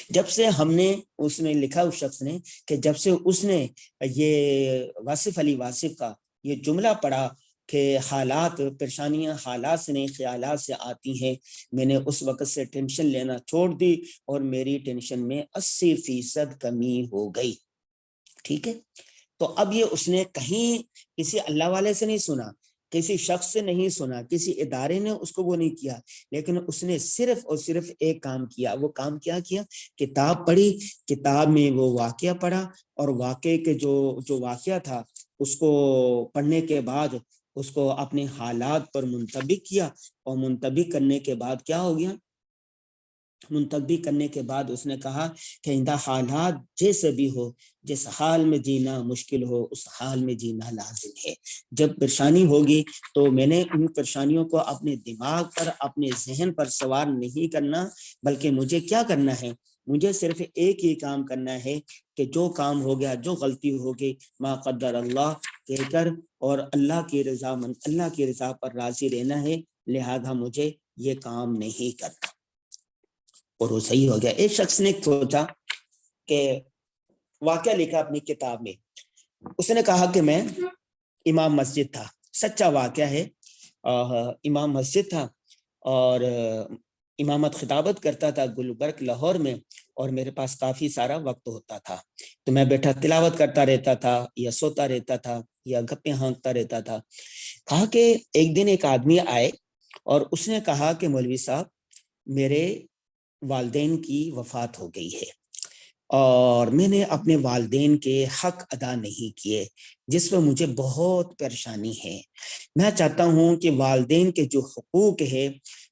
جب سے ہم نے، اس نے لکھا اس شخص نے کہ جب سے اس نے یہ واصف علی واصف کا یہ جملہ پڑھا کہ حالات، پریشانیاں حالات سے نہیں خیالات سے آتی ہیں، میں نے اس وقت سے ٹینشن لینا چھوڑ دی اور میری ٹینشن میں 80% کمی ہو گئی، ٹھیک ہے۔ تو اب یہ اس نے کہیں کسی اللہ والے سے نہیں سنا، کسی شخص سے نہیں سنا، کسی ادارے نے اس کو وہ نہیں کیا، لیکن اس نے صرف اور صرف ایک کام کیا۔ وہ کام کیا کیا؟ کتاب پڑھی، کتاب میں وہ واقعہ پڑھا، اور واقعے کے جو واقعہ تھا اس کو پڑھنے کے بعد اس کو اپنے حالات پر منطبق کیا، اور منطبق کرنے کے بعد کیا ہو گیا، منتخبی کرنے کے بعد اس نے کہا کہ آئندہ حالات جیسے بھی ہو، جس حال میں جینا مشکل ہو اس حال میں جینا لازم ہے۔ جب پریشانی ہوگی تو میں نے ان پریشانیوں کو اپنے دماغ پر، اپنے ذہن پر سوار نہیں کرنا، بلکہ مجھے کیا کرنا ہے، مجھے صرف ایک ہی کام کرنا ہے کہ جو کام ہو گیا، جو غلطی ہوگی، ما قدر اللہ کہہ کر اور اللہ کی رضا پر راضی رہنا ہے، لہذا مجھے یہ کام نہیں کرنا، اور وہ صحیح ہو گیا۔ ایک شخص نے سوچا کہ واقعہ لکھا اپنی کتاب میں، اس نے کہا کہ میں امام مسجد تھا، سچا واقعہ ہے، امام مسجد تھا اور امامت خطابت کرتا تھا گلبرگ لاہور میں، اور میرے پاس کافی سارا وقت ہوتا تھا، تو میں بیٹھا تلاوت کرتا رہتا تھا، یا سوتا رہتا تھا، یا گپیں ہانکتا رہتا تھا۔ کہا کہ ایک دن ایک آدمی آئے اور اس نے کہا کہ مولوی صاحب میرے والدین کی وفات ہو گئی ہے، اور میں نے اپنے والدین کے حق ادا نہیں کیے، جس پر مجھے بہت پریشانی ہے۔ میں چاہتا ہوں کہ والدین کے جو حقوق ہے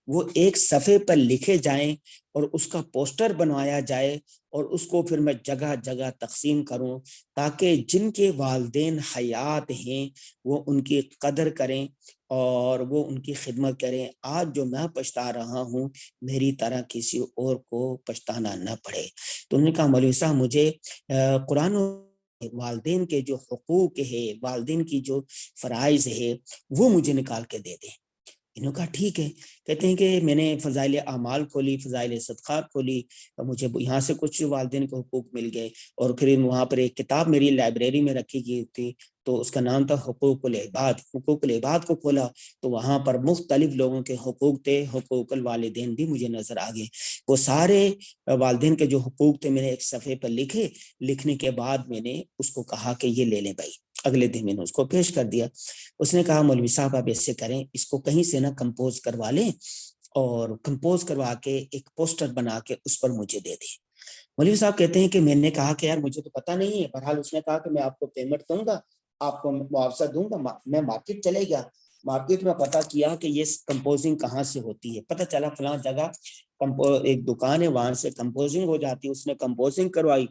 وہ ایک صفحے پر لکھے جائیں اور اس کا پوسٹر بنوایا جائے، اور اس کو پھر میں جگہ جگہ تقسیم کروں، تاکہ جن کے والدین حیات ہیں وہ ان کی قدر کریں اور وہ ان کی خدمت کریں۔ آج جو میں پچھتا رہا ہوں میری طرح کسی اور کو پچھتانا نہ پڑے۔ تو انہوں نے کہا مولوی صاحب مجھے قرآن والدین کے جو حقوق ہے، والدین کی جو فرائض ہے وہ مجھے نکال کے دے دیں۔ انہوں نے کہا ٹھیک ہے۔ کہتے ہیں کہ میں نے فضائل اعمال کھولی، فضائل صدقات کھولی، مجھے یہاں سے کچھ والدین کو حقوق مل گئے، اور پھر وہاں پر ایک کتاب میری لائبریری میں رکھی گئی تھی تو اس کا نام تھا حقوق العباد۔ حقوق العباد کو کھولا تو وہاں پر مختلف لوگوں کے حقوق تھے، حقوق الوالدین بھی مجھے نظر آ گئے۔ وہ سارے والدین کے جو حقوق تھے میں نے ایک صفحے پر لکھے، لکھنے کے بعد میں نے اس کو کہا کہ یہ لے لیں بھائی۔ اگلے دن میں نے اس کو پیش کر دیا۔ اس نے کہا مولوی صاحب آپ ایسے کریں، اس کو کہیں سے نہ کمپوز کروا لیں، اور کمپوز کروا کے ایک پوسٹر بنا کے اس پر مجھے دے دیں۔ مولوی صاحب کہتے ہیں کہ میں نے کہا کہ یار مجھے تو پتہ نہیں ہے، بہرحال اس نے کہا کہ میں آپ کو پیمنٹ دوں گا، آپ کو معاوضہ دوں گا۔ میں مارکیٹ چلے گیا، مارکیٹ میں پتہ کیا کہ یہ کمپوزنگ کہاں سے ہوتی ہے، پتہ چلا فلاں جگہ ایک دکان ہے وہاں سے کمپوزنگ ہو جاتی ہے۔ اس نے کمپوزنگ کروائی،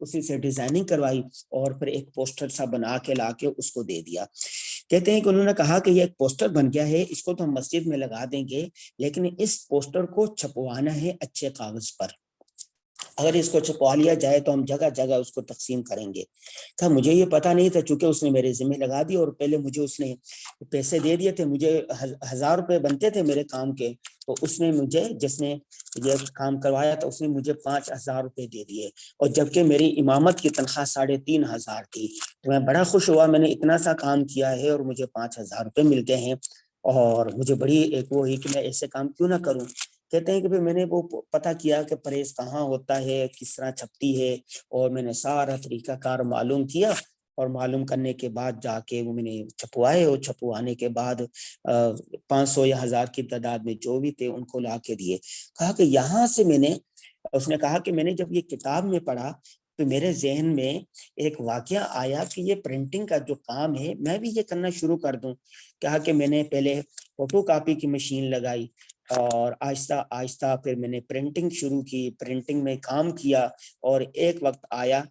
اسی سے ڈیزائننگ کروائی، اور پھر ایک پوسٹر سا بنا کے لا کے اس کو دے دیا۔ کہتے ہیں کہ انہوں نے کہا کہ یہ ایک پوسٹر بن گیا ہے، اس کو تو ہم مسجد میں لگا دیں گے، لیکن اس پوسٹر کو چھپوانا ہے اچھے کاغذ پر، اگر اس کو چھپوا لیا جائے تو ہم جگہ جگہ اس کو تقسیم کریں گے۔ کہ مجھے یہ پتہ نہیں تھا، چونکہ اس نے میرے ذمہ لگا دی، اور پہلے مجھے اس نے پیسے دے دیے تھے، مجھے 1000 روپے بنتے تھے میرے کام کے، تو اس نے مجھے، جس نے یہ کام کروایا تھا، اس نے مجھے 5000 روپے دے دیے، اور جبکہ میری امامت کی تنخواہ 3500 تھی۔ تو میں بڑا خوش ہوا، میں نے اتنا سا کام کیا ہے اور مجھے 5000 روپے مل گئے ہیں، اور مجھے بڑی ایک وہ ہی کہ میں ایسے کام کیوں نہ کروں۔ کہتے ہیں کہ میں نے وہ پتہ کیا کہ پریس کہاں ہوتا ہے، کس طرح چھپتی ہے، اور میں نے سارا طریقہ کار معلوم کیا، اور معلوم کرنے کے بعد جا کے وہ میں نے چھپوائے، اور چھپوانے کے بعد 500 یا 1000 کی تعداد میں جو بھی تھے ان کو لا کے دیے۔ کہا کہ یہاں سے میں نے، اس نے کہا کہ میں نے جب یہ کتاب میں پڑھا تو میرے ذہن میں ایک واقعہ آیا کہ یہ پرنٹنگ کا جو کام ہے میں بھی یہ کرنا شروع کر دوں۔ کہا کہ میں نے پہلے فوٹو کاپی کی مشین لگائی، اور آہستہ آہستہ پھر میں نے پرنٹنگ شروع کی، پرنٹنگ میں کام کیا، اور ایک وقت آیا،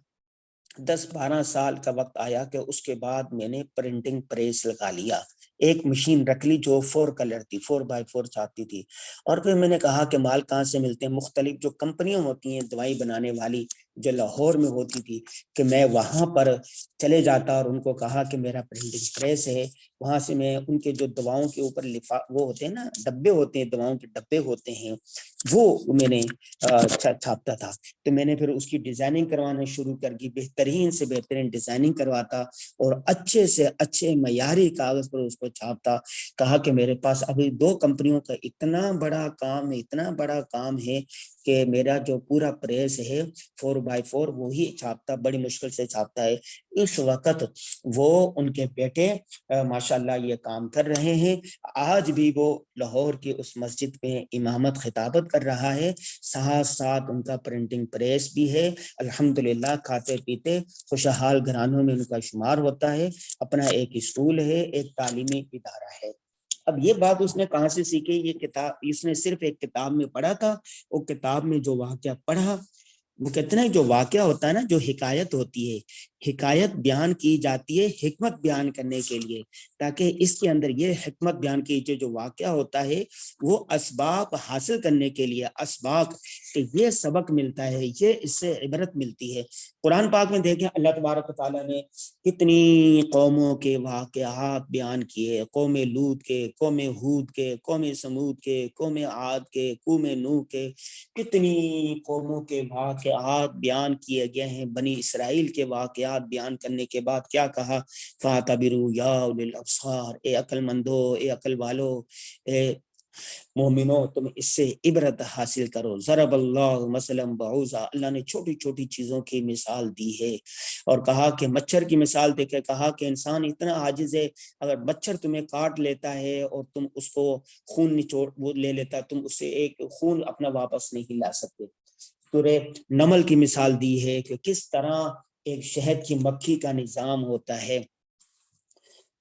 10-12 سال کا وقت آیا کہ اس کے بعد میں نے پرنٹنگ پریس لگا لیا، ایک مشین رکھ لی جو 4 کلر تھی، 4x4 چاہتی تھی۔ اور پھر میں نے کہا کہ مال کہاں سے ملتے ہیں، مختلف جو کمپنیاں ہوتی ہیں دوائی بنانے والی جو لاہور میں ہوتی تھی، کہ میں وہاں پر چلے جاتا اور ان کو کہا کہ میرا پرنٹنگ پریس ہے، وہاں سے میں ان کے جو دواؤں کے اوپر وہ ہوتے ہیں نا، ڈبے ہوتے ہیں، دواؤں کے ڈبے ہوتے ہیں، وہ میں نے چھاپتا تھا۔ تو میں نے پھر اس کی ڈیزائننگ کروانا شروع کر دی، بہترین سے بہترین ڈیزائننگ کرواتا، اور اچھے سے اچھے معیاری کاغذ پر اس کو چھاپتا۔ کہا کہ میرے پاس ابھی 2 کمپنیوں کا اتنا بڑا کام ہے کہ میرا جو پورا پریس ہے 4x4 وہی چھاپتا، بڑی مشکل سے چھاپتا ہے۔ اس وقت وہ ان کے بیٹے ماشاءاللہ یہ کام کر رہے ہیں، آج بھی وہ لاہور کی اس مسجد میں امامت خطابت کر رہا ہے، ساتھ ساتھ ان کا پرنٹنگ پریس بھی ہے، الحمدللہ کھاتے پیتے خوشحال گھرانوں میں ان کا شمار ہوتا ہے، اپنا ایک اسکول ہے، ایک تعلیمی ادارہ ہے۔ اب یہ بات اس نے کہاں سے سیکھی؟ یہ کتاب اس نے صرف ایک کتاب میں پڑھا تھا، وہ کتاب میں جو واقعہ پڑھا، وہ کہتے ہیں جو واقعہ ہوتا ہے نا، جو حکایت ہوتی ہے، حکایت بیان کی جاتی ہے حکمت بیان کرنے کے لیے، تاکہ اس کے اندر یہ حکمت بیان کی جو واقعہ ہوتا ہے وہ اسباب حاصل کرنے کے لیے، اسباب کہ یہ سبق ملتا ہے، یہ اس سے عبرت ملتی ہے۔ قرآن پاک میں دیکھیں اللہ تبارک و تعالیٰ نے کتنی قوموں کے واقعات بیان کیے، قوم لوط کے، قوم ہود کے، قوم سمود کے، قوم عاد کے، قوم نوح کے، کتنی قوموں کے واقعات بیان کیے گئے ہیں۔ بنی اسرائیل کے واقعات بیان کرنے کے بعد کیا کہا؟ فَاعْتَبِرُوا يَا أُولِي الْأَبْصَارِ، اے عقل مندو، اے عقل والو، اے مومنو، تم اس سے عبرت حاصل کرو۔ ضرب اللہ مثلا بعوضہ، اللہ نے چھوٹی چھوٹی چیزوں کی مثال دی ہے، اور کہا کہ مچھر کی مثال دے کے کہا کہ انسان اتنا عاجز ہے، اگر مچھر تمہیں کاٹ لیتا ہے اور تم اس کو خون نچوڑ وہ لے لیتا، تم اس سے ایک خون اپنا واپس نہیں لا سکتے۔ سورہ نمل کی مثال دی ہے کہ کس طرح ایک شہد کی مکھی کا نظام ہوتا ہے،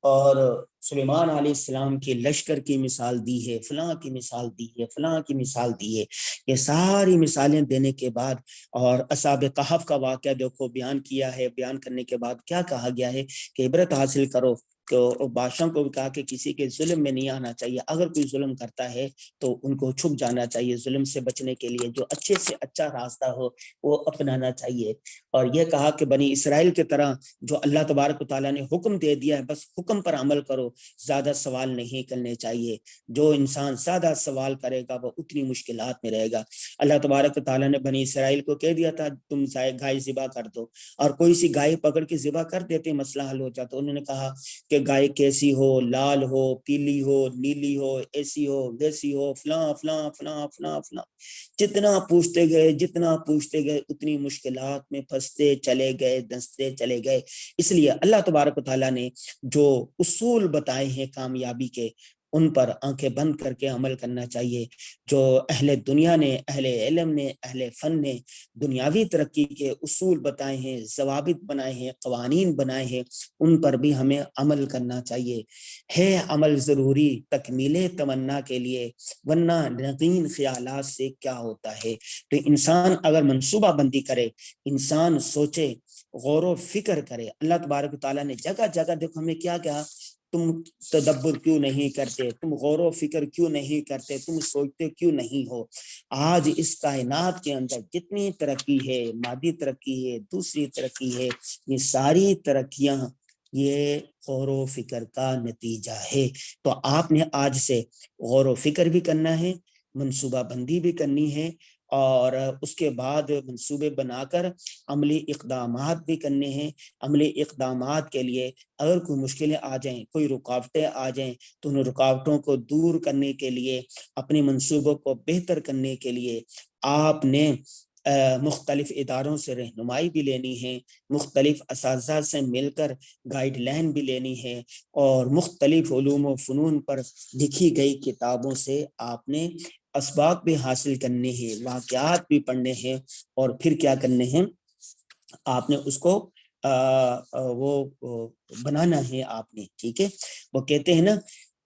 اور سلیمان علیہ السلام کے لشکر کی مثال دی ہے، فلاں کی مثال دی ہے، فلاں کی مثال دی ہے۔ یہ ساری مثالیں دینے کے بعد، اور اصحاب کہف کا واقعہ دیکھو بیان کیا ہے، بیان کرنے کے بعد کیا کہا گیا ہے کہ عبرت حاصل کرو۔ تو بادشاہ کو بھی کہا کہ کسی کے ظلم میں نہیں آنا چاہیے، اگر کوئی ظلم کرتا ہے تو ان کو چھپ جانا چاہیے، ظلم سے بچنے کے لیے جو اچھے سے اچھا راستہ ہو وہ اپنانا چاہیے۔ اور یہ کہا کہ بنی اسرائیل کی طرح جو اللہ تبارک و تعالیٰ نے حکم دے دیا ہے بس حکم پر عمل کرو، زیادہ سوال نہیں کرنے چاہیے۔ جو انسان زیادہ سوال کرے گا وہ اتنی مشکلات میں رہے گا۔ اللہ تبارک و تعالیٰ نے بنی اسرائیل کو کہہ دیا تھا تم گائے ذبح کر دو، اور کوئی سی گائے پکڑ کے ذبح کر دیتے مسئلہ حل ہو جاتا۔ انہوں نے کہا کہ گائے کیسی ہو، لال ہو، پیلی ہو، نیلی ہو، ایسی ہو، ویسی ہو، فلاں فلاں فلاں فلاں فلاں، جتنا پوچھتے گئے اتنی مشکلات میں پھنستے چلے گئے، دستے چلے گئے۔ اس لیے اللہ تبارک و تعالیٰ نے جو اصول بتائے ہیں کامیابی کے، ان پر آنکھیں بند کر کے عمل کرنا چاہیے۔ جو اہل دنیا نے، اہل علم نے، اہل فن نے دنیاوی ترقی کے اصول بتائے ہیں، ضوابط بنائے ہیں، قوانین بنائے ہیں، ان پر بھی ہمیں عمل کرنا چاہیے۔ ہے عمل ضروری تکمیل تمنا کے لیے، ورنہ رنگین خیالات سے کیا ہوتا ہے۔ تو انسان اگر منصوبہ بندی کرے، انسان سوچے، غور و فکر کرے، اللہ تبارک و تعالیٰ نے جگہ جگہ دیکھو ہمیں کیا کہا تم تدبر کیوں نہیں کرتے، تم غور و فکر کیوں نہیں کرتے، تم سوچتے کیوں نہیں ہو؟ آج اس کائنات کے اندر جتنی ترقی ہے، مادی ترقی ہے، دوسری ترقی ہے، یہ ساری ترقیاں یہ غور و فکر کا نتیجہ ہے۔ تو آپ نے آج سے غور و فکر بھی کرنا ہے، منصوبہ بندی بھی کرنی ہے، اور اس کے بعد منصوبے بنا کر عملی اقدامات بھی کرنے ہیں۔ عملی اقدامات کے لیے اگر کوئی مشکلیں آ جائیں، کوئی رکاوٹیں آ جائیں، تو ان رکاوٹوں کو دور کرنے کے لیے، اپنے منصوبوں کو بہتر کرنے کے لیے آپ نے مختلف اداروں سے رہنمائی بھی لینی ہے، مختلف اساتذہ سے مل کر گائیڈ لائن بھی لینی ہے، اور مختلف علوم و فنون پر لکھی گئی کتابوں سے آپ نے اسباق بھی حاصل کرنے ہیں، واقعات بھی پڑھنے ہیں، اور پھر کیا کرنے ہیں، آپ نے اس کو وہ بنانا ہے آپ نے، ٹھیک ہے۔ وہ کہتے ہیں نا،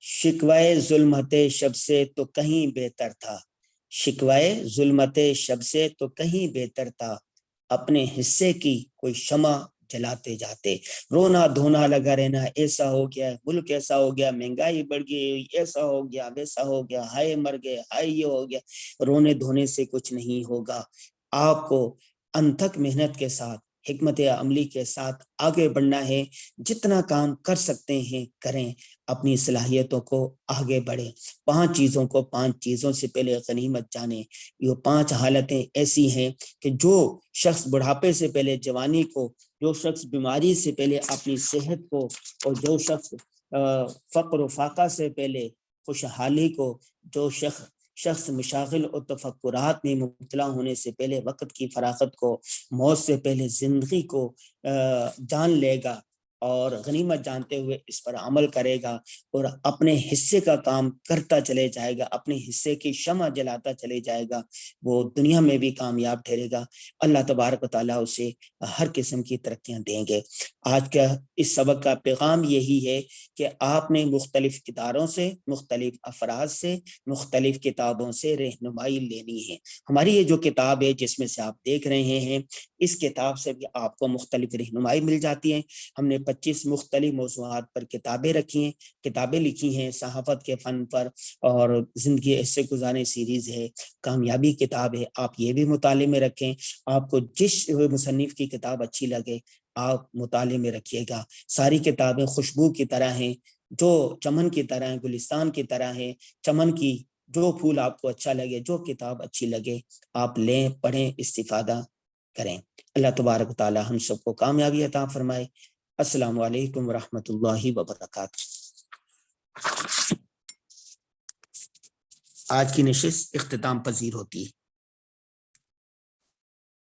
شکوائے ظلمت شب سے تو کہیں بہتر تھا، شکوائے ظلمت شب سے تو کہیں بہتر تھا، اپنے حصے کی کوئی شمع جلاتے جاتے، رونا دھونا لگا رہنا، ایسا ہو گیا، ملک ایسا ہو گیا، مہنگائی بڑھ گئی، ایسا ہو گیا، ویسا ہو گیا، ہائے مر گئے، ہائے یہ ہو گیا، رونے دھونے سے کچھ نہیں ہوگا۔ آپ کو انتھک محنت کے ساتھ، حکمت عملی کے ساتھ آگے بڑھنا ہے، جتنا کام کر سکتے ہیں کریں، اپنی صلاحیتوں کو آگے بڑھیں۔ 5 چیزوں کو 5 چیزوں سے پہلے غنیمت جانیں۔ یہ 5 حالتیں ایسی ہیں کہ جو شخص بڑھاپے سے پہلے جوانی کو، جو شخص بیماری سے پہلے اپنی صحت کو، اور جو شخص فقر و فاقہ سے پہلے خوشحالی کو، جو شخص مشاغل اور تفکرات میں مبتلا ہونے سے پہلے وقت کی فراغت کو، موت سے پہلے زندگی کو جان لے گا، اور غنیمت جانتے ہوئے اس پر عمل کرے گا، اور اپنے حصے کا کام کرتا چلے جائے گا، اپنے حصے کی شمع جلاتا چلے جائے گا، وہ دنیا میں بھی کامیاب ٹھہرے گا۔ اللہ تبارک و تعالیٰ اسے ہر قسم کی ترقیاں دیں گے۔ آج کا اس سبق کا پیغام یہی ہے کہ آپ نے مختلف اداروں سے، مختلف افراد سے، مختلف کتابوں سے رہنمائی لینی ہے۔ ہماری یہ جو کتاب ہے جس میں سے آپ دیکھ رہے ہیں، اس کتاب سے بھی آپ کو مختلف رہنمائی مل جاتی ہے۔ ہم نے 25 مختلف موضوعات پر کتابیں رکھی ہیں، کتابیں لکھی ہیں، صحافت کے فن پر، اور زندگی ایسے گزارنے سیریز ہے، کامیابی کتاب ہے، آپ یہ بھی مطالعے میں رکھیں۔ آپ کو جس مصنف کی کتاب اچھی لگے آپ مطالعے میں رکھیے گا۔ ساری کتابیں خوشبو کی طرح ہیں، جو چمن کی طرح ہیں، گلستان کی طرح ہیں، چمن کی جو پھول آپ کو اچھا لگے، جو کتاب اچھی لگے آپ لیں، پڑھیں، استفادہ کریں۔ اللہ تبارک و تعالی ہم سب کو کامیابی عطا فرمائے۔ السلام علیکم ورحمۃ اللہ وبرکاتہ۔ آج کی نشست اختتام پذیر ہوتی ہے۔